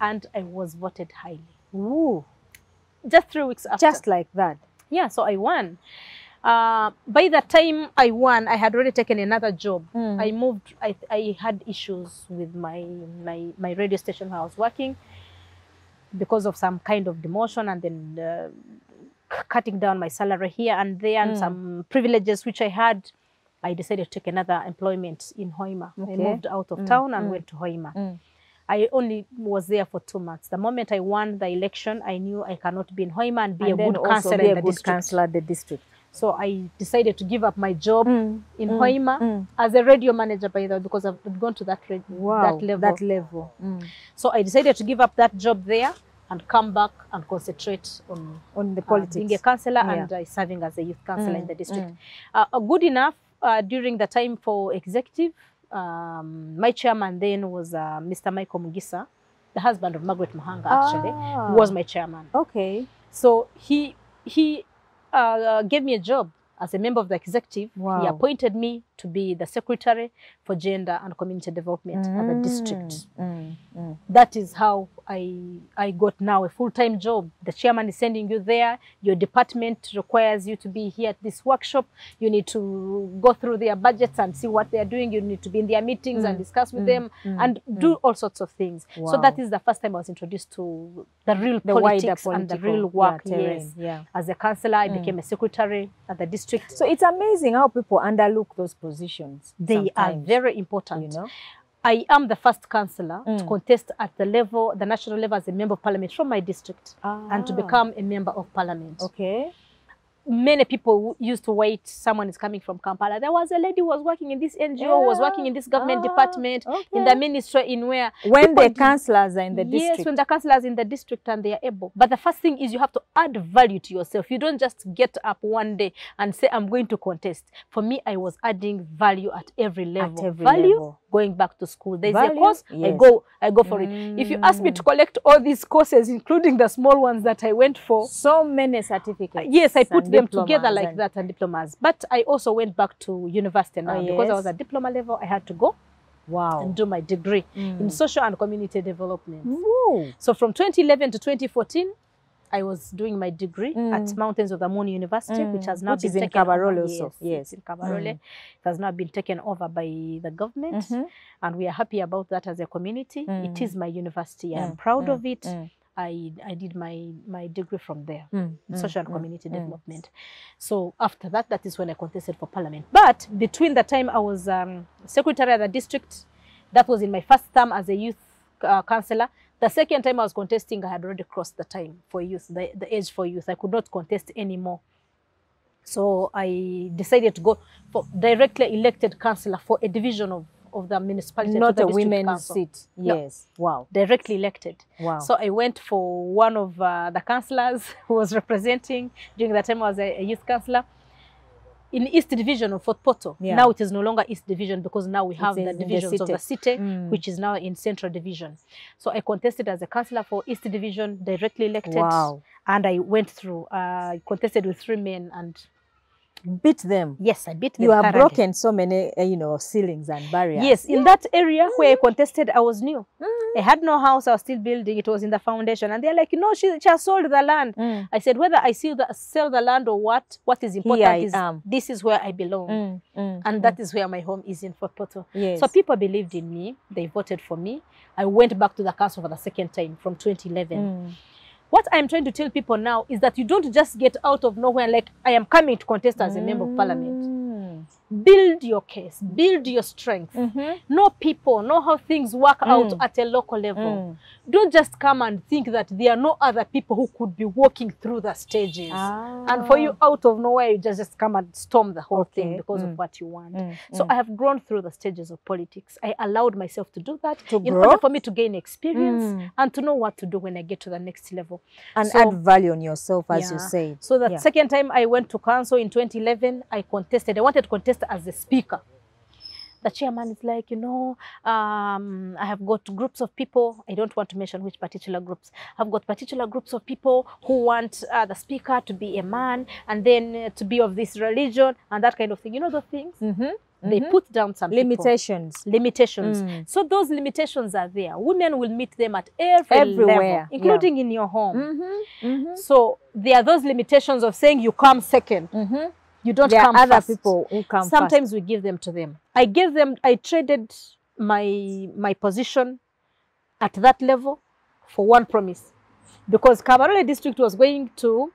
and I was voted highly. Ooh. Just 3 weeks after. Just like that. Yeah, so I won. By the time I won, I had already taken another job. I moved, I had issues with my radio station where I was working because of some kind of demotion and then cutting down my salary here and there and some privileges which I had. I decided to take another employment in Hoima. I moved out of town and went to Hoima. I only was there for 2 months. The moment I won the election, I knew I cannot be in Hoima and be a good councillor in the district. So I decided to give up my job in Hoima as a radio manager, by the way, because I've gone to that level. So I decided to give up that job there and come back and concentrate on the politics, being a councillor and serving as a youth councillor in the district. Good enough, during the time for executive, my chairman then was Mr. Michael Mugisa, the husband of Margaret Mahanga, actually, who was my chairman. Okay. So he gave me a job as a member of the executive. He appointed me to be the secretary for gender and community development at the district. That is how I got now a full-time job. The chairman is sending you there. Your department requires you to be here at this workshop. You need to go through their budgets and see what they are doing. You need to be in their meetings and discuss with them and do all sorts of things. So that is the first time I was introduced to the real politics and the real work. As a councillor, I became a secretary at the district. So it's amazing how people underlook those positions. They are very important. You know? I am the first councillor to contest at the level, the national level, as a member of parliament from my district and to become a member of parliament. Okay. Many people used to wait. Someone is coming from Kampala. There was a lady who was working in this NGO, was working in this government department, in the ministry, in where... When the councillors are in the district. Yes, when the councillors in the district and they are able. But the first thing is you have to add value to yourself. You don't just get up one day and say, I'm going to contest. For me, I was adding value at every level. At every level. Going back to school. There's a course, I go for it. If you ask me to collect all these courses, including the small ones that I went for. So many certificates. Yes, I put them together like that and diplomas. But I also went back to university now because I was at diploma level. I had to go and do my degree in social and community development. So from 2011 to 2014, I was doing my degree at Mountains of the Moon University, which has now been taken over. Yes, in Kabarole. It has now been taken over by the government, and we are happy about that as a community. It is my university. I am proud of it. I did my degree from there, in social and community development. So after that, that is when I contested for parliament. But between the time I was secretary of the district, that was in my first term as a youth councillor. The second time I was contesting, I had already crossed the time for youth, the age for youth. I could not contest anymore. So I decided to go for directly elected councillor for a division of the municipality. Not a women's seat. Yes. No, wow. Directly elected. Wow. So I went for one of the councillors who was representing during that time I was a youth councillor in East Division of Fort Portal. Now it is no longer East Division because now we have the divisions of the city, which is now in Central Division. So I contested as a councillor for East Division, directly elected. Wow. And I went through, I contested with 3 men and beat them. Yes, I beat them. You have broken so many, ceilings and barriers. Yes, in that area where I contested, I was new. I had no house. I was still building. It was in the foundation. And they're like, she has sold the land. I said, whether I sell the land or what is important is this is where I belong. And that is where my home is, in Fort Portal. Yes. So people believed in me. They voted for me. I went back to the council for the second time from 2011. What I'm trying to tell people now is that you don't just get out of nowhere like, I am coming to contest as a member of parliament. Build your case, build your strength. Know people, know how things work out at a local level. Don't just come and think that there are no other people who could be walking through the stages. And for you, out of nowhere, you just come and storm the whole thing because of what you want. So I have grown through the stages of politics. I allowed myself to do that in order for me to gain experience and to know what to do when I get to the next level. And add value on yourself, as you said. So the second time I went to council in 2011, I contested. I wanted to contest as a speaker. The chairman is like, I have got groups of people. I don't want to mention which particular groups. I've got particular groups of people who want the speaker to be a man and then to be of this religion and that kind of thing. You know the things? They put down some limitations. So those limitations are there. Women will meet them at everywhere, level, including in your home. So there are those limitations of saying you come second. You don't come first. There are other people who come first. Sometimes we give them to them. I traded my position at that level for one promise. Because Kabarole district was going to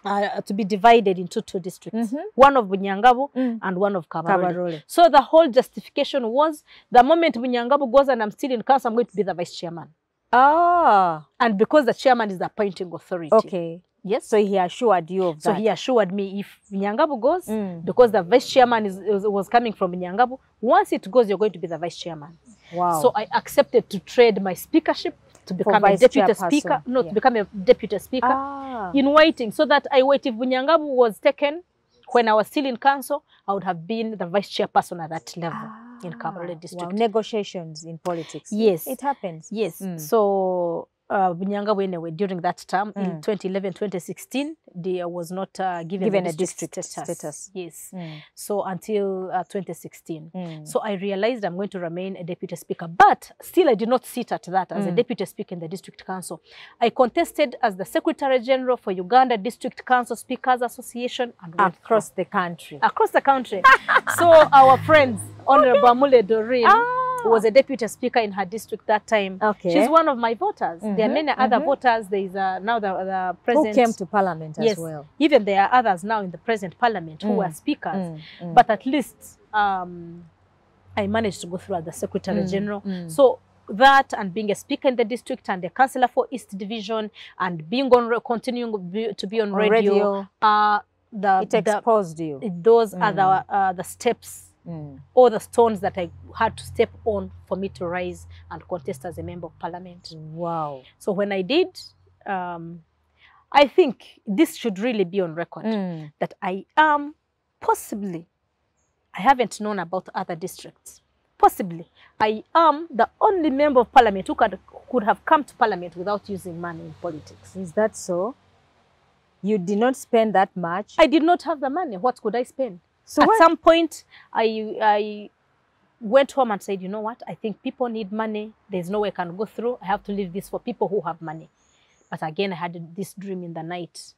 to be divided into two districts, one of Bunyangabu and one of Kabarole. So the whole justification was, the moment Bunyangabu goes and I'm still in council, I'm going to be the vice chairman. Ah. And because the chairman is the appointing authority. Okay. Yes. So he assured you of that. So he assured me, if Bunyangabu goes, because the vice chairman was coming from Bunyangabu, once it goes, you're going to be the vice chairman. Wow. So I accepted to trade my speakership to become a deputy speaker, to become a deputy speaker in waiting, so that I wait. If Bunyangabu was taken when I was still in council, I would have been the vice chairperson at that level in Kabarole district. Wow. Negotiations in politics. Yes. It happens. Yes. So Bunyangabu, anyway, during that term, in 2011, 2016, they was not given a district status. Yes. So until 2016. So I realized I'm going to remain a deputy speaker. But still, I did not sit at that as a deputy speaker in the district council. I contested as the Secretary General for Uganda District Council Speakers Association. And across the country. Across the country. So our friends, Honorable Amule Doreen, was a deputy speaker in her district that time. Okay. She's one of my voters. There are many other voters. There is now the president. Who came to parliament as well. Even there are others now in the present parliament who are speakers. But at least I managed to go through as the Secretary General. So that, and being a speaker in the district and a councillor for East Division, and being on continuing to be on radio. It exposed you. Those are the steps. All the stones that I had to step on for me to rise and contest as a member of parliament. Wow. So when I did, I think this should really be on record, that I am possibly, I haven't known about other districts, possibly, I am the only member of parliament who could have come to parliament without using money in politics. Is that so? You did not spend that much? I did not have the money. What could I spend? So at some point, I went home and said, you know what, I think people need money. There's no way I can go through. I have to leave this for people who have money. But again, I had this dream in the night.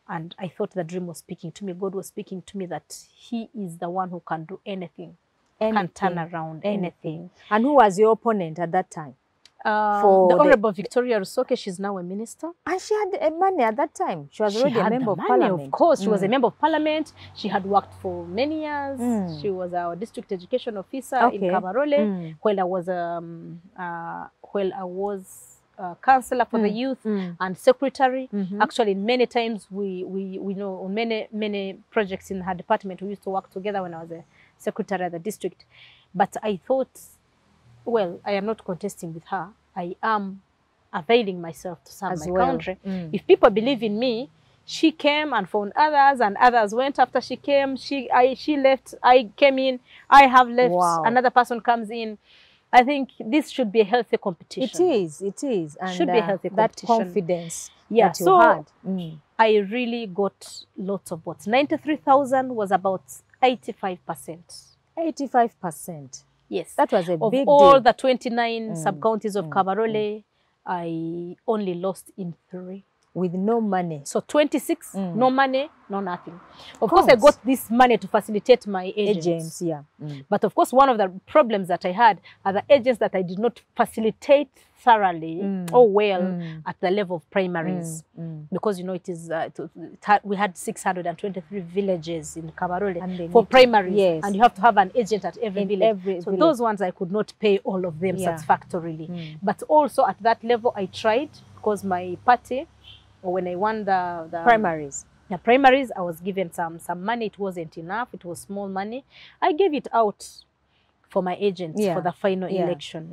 And I thought the dream was speaking to me. God was speaking to me that he is the one who can do anything. Can turn around anything. And who was your opponent at that time? The Honorable Victoria Rusoke, she's now a minister. And she had money at that time. She was already a member of parliament. Of course, she was a member of parliament. She had worked for many years. She was our district education officer in Kabarole. While I was councillor for the youth and secretary. Actually, many times we know on many projects in her department, we used to work together when I was a secretary at the district. But I thought, well, I am not contesting with her. I am availing myself to serve my country. If people believe in me, she came and found others, and others went after she came. She left, I came in, I have left, another person comes in. I think this should be a healthy competition. It is. And should be a healthy competition. That confidence that you had. I really got lots of votes. 93,000 was about 85%. 85%. Yes. That was a big deal. Of all the 29 sub-counties of Kabarole, I only lost in 3. With no money. So 26, no money, no nothing. Of course, I got this money to facilitate my agents. But of course, one of the problems that I had are the agents that I did not facilitate thoroughly or well at the level of primaries. Because, you know, it is we had 623 villages in Kabarole for primaries. And you have to have an agent at every village. So those ones, I could not pay all of them satisfactorily. But also at that level, I tried, because my party, when I won the primaries. The primaries, I was given some money. It wasn't enough. It was small money. I gave it out for my agents for the final election.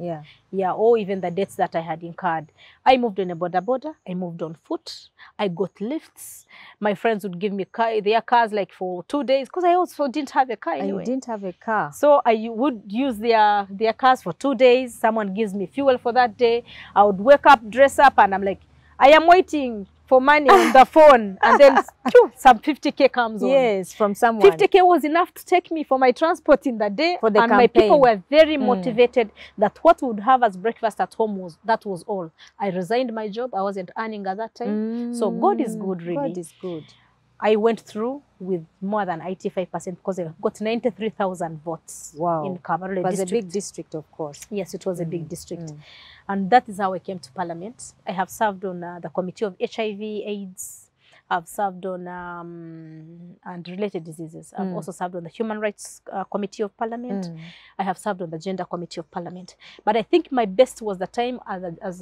Or even the debts that I had incurred. I moved on a border. I moved on foot. I got lifts. My friends would give me their cars like for 2 days, because I also didn't have a car anyway. You didn't have a car. So I would use their cars for 2 days. Someone gives me fuel for that day. I would wake up, dress up, and I'm like, I am waiting for money on the phone, and then some 50K comes on. Yes, from someone. 50K was enough to take me for my transport in the day, for the and campaign. My people were very motivated that what we would have as breakfast at home was all. I resigned my job. I wasn't earning at that time. So God is good, really. God is good. I went through with more than 85% because I got 93,000 votes in Kabarole district. It was a big district, of course. Yes, it was a big district. And that is how I came to Parliament. I have served on the Committee of HIV, AIDS, I've served on and related diseases. I've also served on the Human Rights Committee of Parliament. I have served on the Gender Committee of Parliament. But I think my best was the time as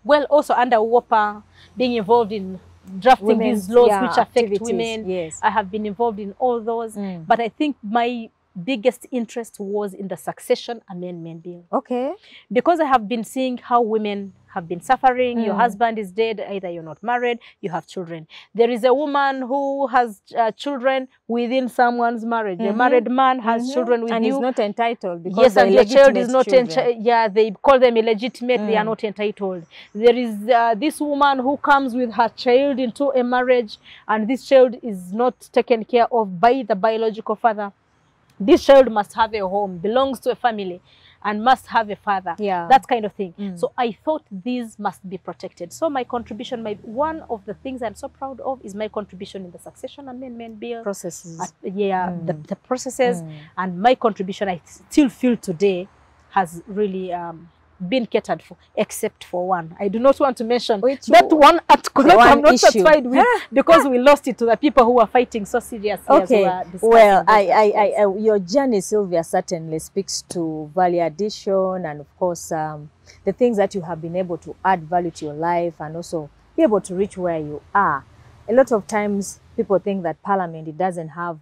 well, also under WOPA, being involved in drafting these laws which affect women. Yes. I have been involved in all those. But I think my biggest interest was in the Succession Amendment Bill. Okay. Because I have been seeing how women have been suffering. Your husband is dead, either you're not married, you have children. There is a woman who has children within someone's marriage. A married man has children with and you. is not entitled because yes, and your child is not entitled. yeah, they call them illegitimate, they are not entitled. There is this woman who comes with her child into a marriage, and this child is not taken care of by the biological father. This child must have a home, belongs to a family, and must have a father. That kind of thing. So I thought these must be protected. So my contribution, one of the things I'm so proud of is my contribution in the Succession Amendment Bill. Processes. The processes. And my contribution, I still feel today, has really been catered for, except for one. I do not want to mention that one article that I'm not satisfied with because we lost it to the people who were fighting so seriously. Okay, well, your journey, Sylvia, certainly speaks to value addition and, of course, the things that you have been able to add value to your life and also be able to reach where you are. A lot of times people think that Parliament, it doesn't have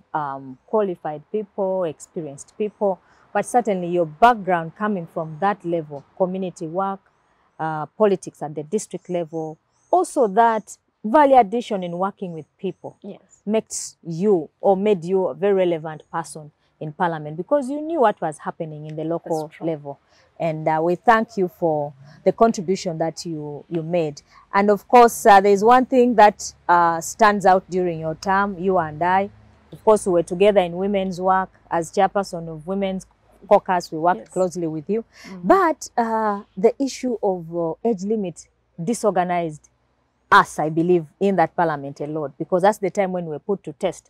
qualified people, experienced people. But certainly your background coming from that level, community work, politics at the district level, also that value addition in working with people makes you or made you a very relevant person in Parliament because you knew what was happening in the local level. And we thank you for the contribution that you made. And of course, there's one thing that stands out during your term, you and I. Of course, we were together in women's work as chairperson of Women's Caucus. We worked closely with you. But the issue of age limit disorganized us, I believe, in that Parliament a lot, because that's the time when we were put to test.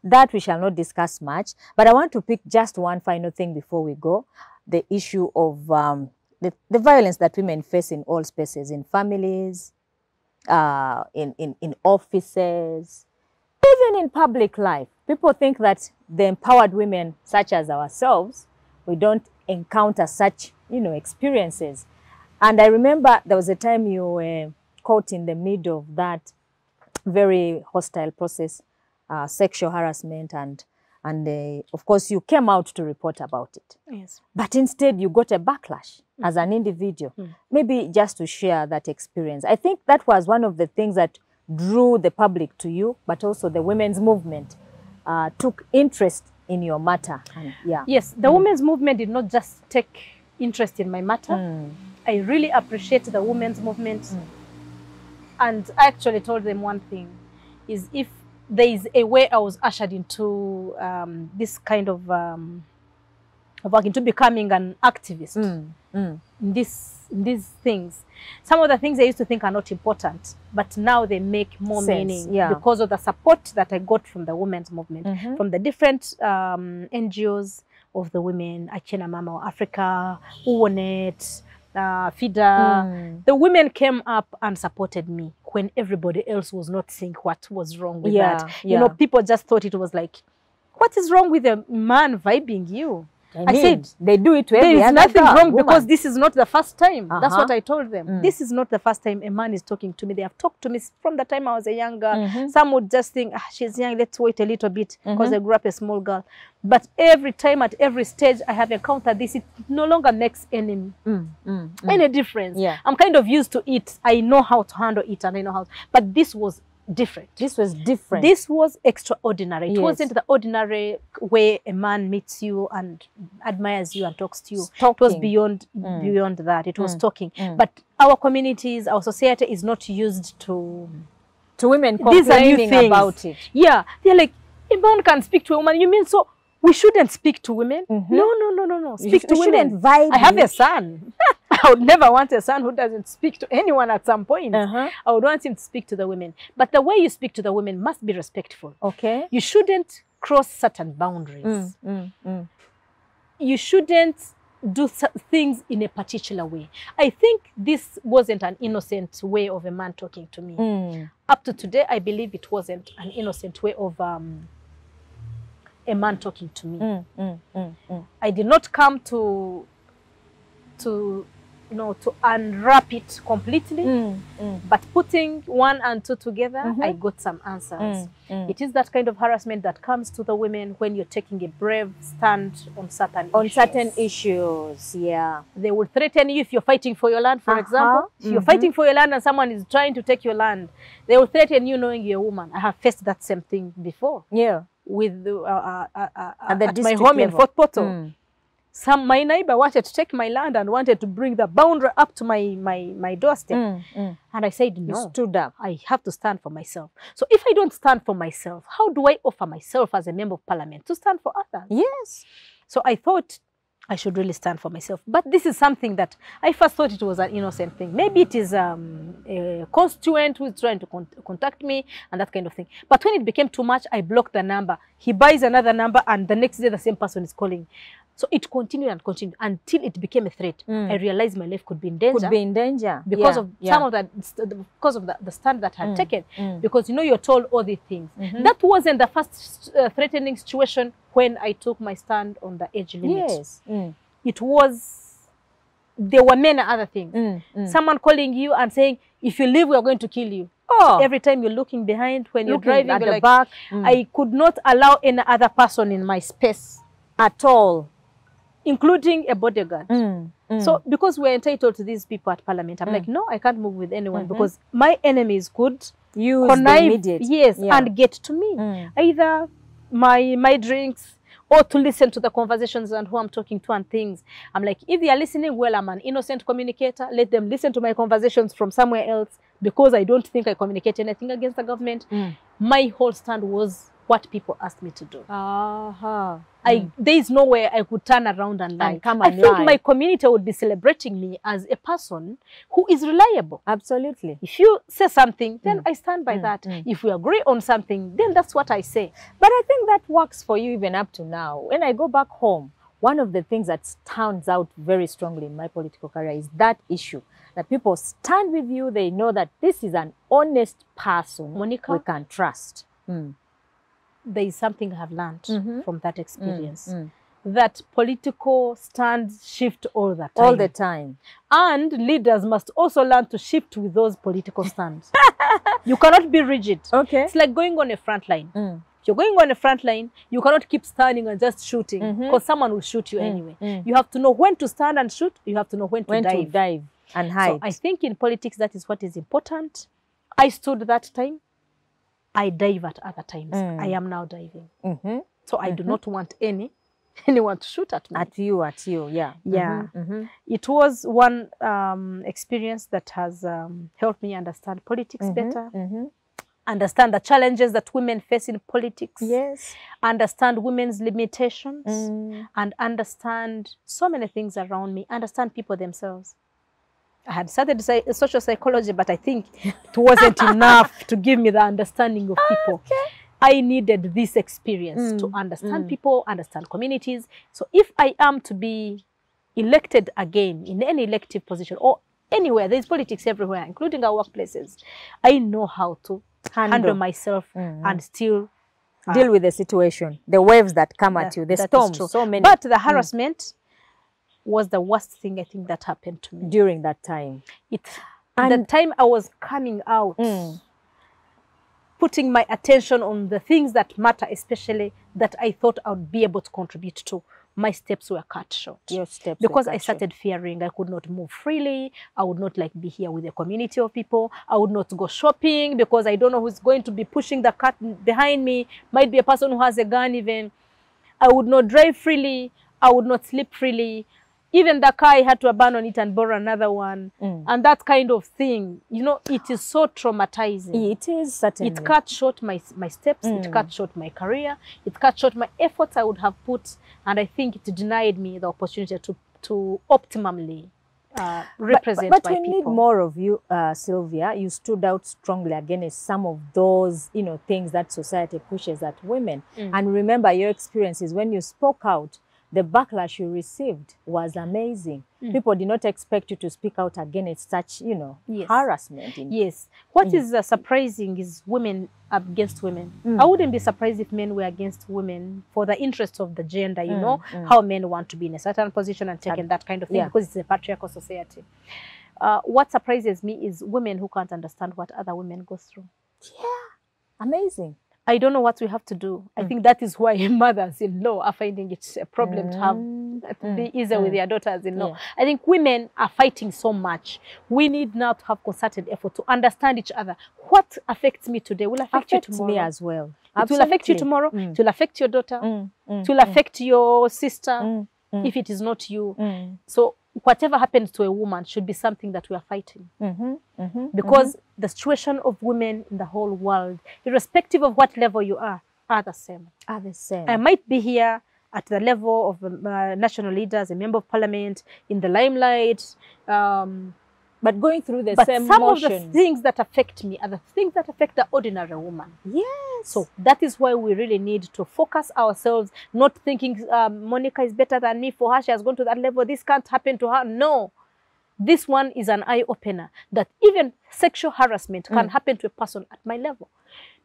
That we shall not discuss much. But I want to pick just one final thing before we go. The issue of the violence that women face in all spaces, in families, in offices, even in public life. People think that the empowered women, such as ourselves, we don't encounter such, experiences. And I remember there was a time you were caught in the middle of that very hostile process, sexual harassment, and of course you came out to report about it. Yes. But instead you got a backlash as an individual. Maybe just to share that experience. I think that was one of the things that drew the public to you, but also the women's movement took interest in your matter. Yes, the women's movement did not just take interest in my matter. I really appreciate the women's movement. And I actually told them one thing, is if there is a way I was ushered into this kind of work, into becoming an activist in these things. Some of the things I used to think are not important, but now they make more meaning because of the support that I got from the women's movement, from the different NGOs of the women, Achena Mama Africa, Uwonet, FIDA. The women came up and supported me when everybody else was not seeing what was wrong with that. You know, people just thought it was like, what is wrong with a man vibing you? I said, they do it to every there is nothing wrong because this is not the first time. That's what I told them. This is not the first time a man is talking to me. They have talked to me from the time I was a young girl. Some would just think, she's young, let's wait a little bit because I grew up a small girl. But every time, at every stage I have encountered this, it no longer makes any difference. I'm kind of used to it. I know how to handle it and I know how. But this was different. This was different. This was extraordinary. It wasn't the ordinary way a man meets you and admires you and talks to you. It was beyond that. It was talking. But our communities, our society is not used to women complaining about it. Yeah. They're like, a man can speak to a woman. You mean so we shouldn't speak to women? No. Speak to women. I have a son. I would never want a son who doesn't speak to anyone at some point. I would want him to speak to the women. But the way you speak to the women must be respectful. Okay. You shouldn't cross certain boundaries. You shouldn't do things in a particular way. I think this wasn't an innocent way of a man talking to me. Up to today, I believe it wasn't an innocent way of a man talking to me. I did not come to unwrap it completely, but putting 1 and 2 together, I got some answers. It is that kind of harassment that comes to the women when you're taking a brave stand on certain issues. Yeah. They will threaten you if you're fighting for your land, for example. If you're fighting for your land and someone is trying to take your land, they will threaten you knowing you're a woman. I have faced that same thing before. Yeah. With at my home in Fort Portal. My neighbor wanted to take my land and wanted to bring the boundary up to my doorstep. And I said, no, you stood up. I have to stand for myself. So if I don't stand for myself, how do I offer myself as a member of parliament to stand for others? Yes. So I thought I should really stand for myself. But this is something that I first thought it was an innocent thing. Maybe it is a constituent who is trying to contact me and that kind of thing. But when it became too much, I blocked the number. He buys another number and the next day the same person is calling. So it continued and continued until it became a threat. I realized my life could be in danger. Could be in danger. Because of some of that, because of the stand that I had taken. Because, you're told all these things. That wasn't the first threatening situation when I took my stand on the age limit. Yes. It was, there were many other things. Someone calling you and saying, if you leave, we are going to kill you. Oh. Every time you're looking behind, when you're driving, at you're the back. I could not allow any other person in my space. At all. Including a bodyguard. So because we're entitled to these people at parliament, I'm like, no, I can't move with anyone because my enemies could connive, and get to me. Either my drinks or to listen to the conversations and who I'm talking to and things. I'm like, if they are listening, well, I'm an innocent communicator. Let them listen to my conversations from somewhere else because I don't think I communicate anything against the government. My whole stand was what people asked me to do. There is nowhere I could turn around and lie. I think my community would be celebrating me as a person who is reliable. Absolutely. If you say something, then I stand by that. If we agree on something, then that's what I say. But I think that works for you even up to now. When I go back home, one of the things that stands out very strongly in my political career is that issue. That people stand with you, they know that this is an honest person Monica, we can trust. There is something I have learned from that experience. That political stands shift all the time. All the time. And leaders must also learn to shift with those political stands. You cannot be rigid. Okay. It's like going on a front line. If you're going on a front line, you cannot keep standing and just shooting because someone will shoot you anyway. You have to know when to stand and shoot. You have to know when to dive and hide. So I think in politics, that is what is important. I stood that time. I dive at other times. I am now diving. So I do not want anyone to shoot at me. At you, yeah. Yeah. It was one experience that has helped me understand politics better. Understand the challenges that women face in politics. Yes. Understand women's limitations. And understand so many things around me. Understand people themselves. I had studied social psychology, but I think it wasn't enough to give me the understanding of people. I needed this experience to understand people, understand communities. So if I am to be elected again in any elective position or anywhere, there's politics everywhere, including our workplaces, I know how to handle myself and still deal with the situation, the waves that come at you, the storms, so many. But the harassment was the worst thing I think that happened to me. During that time. The time I was coming out, putting my attention on the things that matter, especially that I thought I would be able to contribute to, my steps were cut short. Your steps because I started fearing I could not move freely. I would not be here with a community of people. I would not go shopping because I don't know who's going to be pushing the cart behind me. Might be a person who has a gun even. I would not drive freely. I would not sleep freely. Even the car, I had to abandon it and borrow another one. And that kind of thing, it is so traumatizing. It is, certainly. It cut short my steps. It cut short my career. It cut short my efforts I would have put. And I think it denied me the opportunity to optimally represent my people. But we need more of you, Sylvia. You stood out strongly against some of those, things that society pushes at women. And remember your experiences when you spoke out. the backlash you received was amazing. People did not expect you to speak out against such, you know, harassment. Yes. What is surprising is women against women. I wouldn't be surprised if men were against women for the interest of the gender, you know, how men want to be in a certain position and taking that kind of thing, because it's a patriarchal society. What surprises me is women who can't understand what other women go through. Yeah, amazing. I don't know what we have to do. I think that is why mothers-in-law are finding it a problem to have to be easier with their daughters-in-law. I think women are fighting so much. We need now to have concerted effort to understand each other. What affects me today will affect you tomorrow. Me as well. It will affect you tomorrow. It will affect your daughter. It will affect your sister if it is not you. So whatever happens to a woman should be something that we are fighting. Because the situation of women in the whole world, irrespective of what level you are the same. Are the same. I might be here at the level of national leaders, a member of parliament, in the limelight, but going through the same some motions. of the things that affect me are the things that affect the ordinary woman. Yes. So that is why we really need to focus ourselves, not thinking Monica is better than me for her, she has gone to that level, this can't happen to her. No. This one is an eye-opener that even sexual harassment can happen to a person at my level.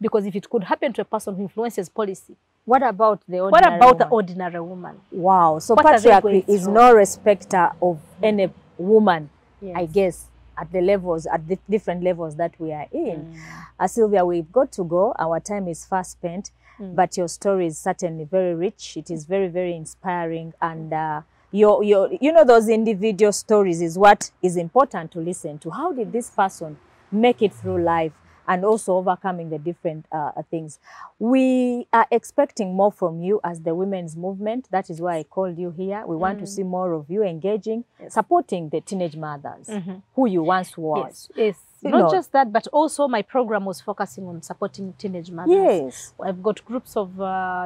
Because if it could happen to a person who influences policy, what about the ordinary woman? the ordinary woman? Wow. So patriarchy is no respecter of any woman, I guess, at the levels, at the different levels that we are in. Sylvia, we've got to go. Our time is fast spent, but your story is certainly very rich. It is very, very inspiring. And you know, those individual stories is what is important to listen to. How did this person make it through life and also overcoming the different things? We are expecting more from you as the women's movement. That is why I called you here. We want to see more of you engaging, supporting the teenage mothers who you once was. Yes. Not just that, but also my program was focusing on supporting teenage mothers. Yes. I've got groups of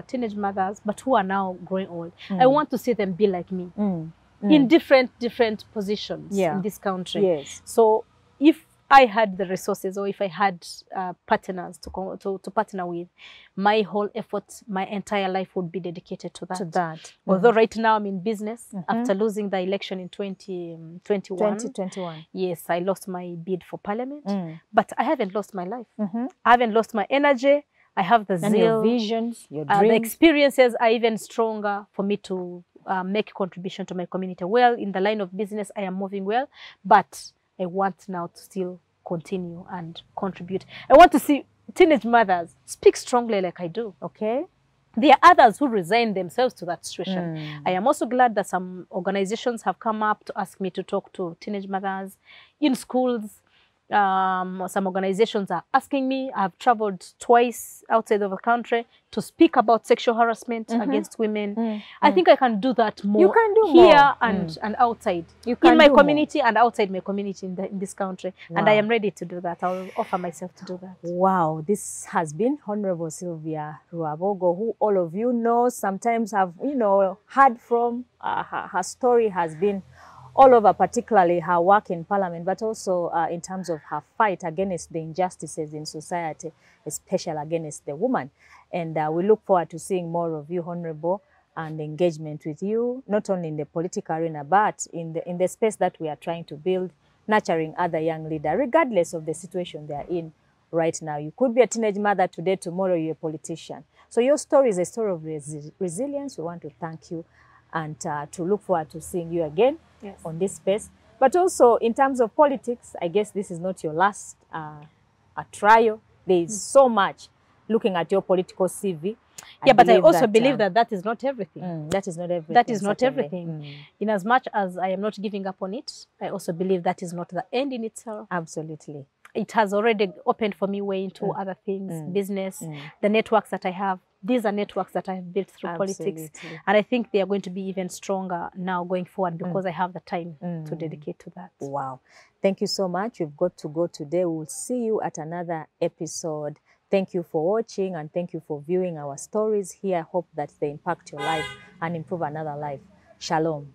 teenage mothers, but who are now growing old. I want to see them be like me in different positions in this country. Yes. So if I had the resources, or if I had partners to partner with, my whole effort, my entire life would be dedicated to that. Although right now I'm in business after losing the election in 2021. Yes, I lost my bid for parliament, but I haven't lost my life. I haven't lost my energy. I have the zeal. And your visions, your dreams. The experiences are even stronger for me to make a contribution to my community. Well, in the line of business, I am moving well, but I want now to still continue and contribute. I want to see teenage mothers speak strongly like I do. Okay. There are others who resign themselves to that situation. I am also glad that some organizations have come up to ask me to talk to teenage mothers in schools. Some organizations are asking me. I've traveled twice outside of the country to speak about sexual harassment against women. I think I can do that more. You can do here more. and outside. You can in my do community and outside my community in this country. Wow. And I am ready to do that. I'll offer myself to do that. Wow, this has been Honorable Sylvia Rwabogo, who all of you know, sometimes have, you know, heard from. Her story has been all over, particularly her work in parliament, but also in terms of her fight against the injustices in society, especially against the woman. And we look forward to seeing more of you, Honorable, and engagement with you, not only in the political arena, but in the space that we are trying to build, nurturing other young leaders, regardless of the situation they are in right now. You could be a teenage mother today, tomorrow you're a politician. So your story is a story of resilience. We want to thank you and to look forward to seeing you again on this space. But also in terms of politics, I guess this is not your last trial. There is so much looking at your political CV. But I also believe that that is not everything. That is not everything. That is not everything. In as much as I am not giving up on it, I also believe that is not the end in itself. Absolutely. It has already opened for me way into other things, business, the networks that I have. These are networks that I have built through politics. And I think they are going to be even stronger now going forward because I have the time to dedicate to that. Wow. Thank you so much. You've got to go today. We'll see you at another episode. Thank you for watching and thank you for viewing our stories here. I hope that they impact your life and improve another life. Shalom.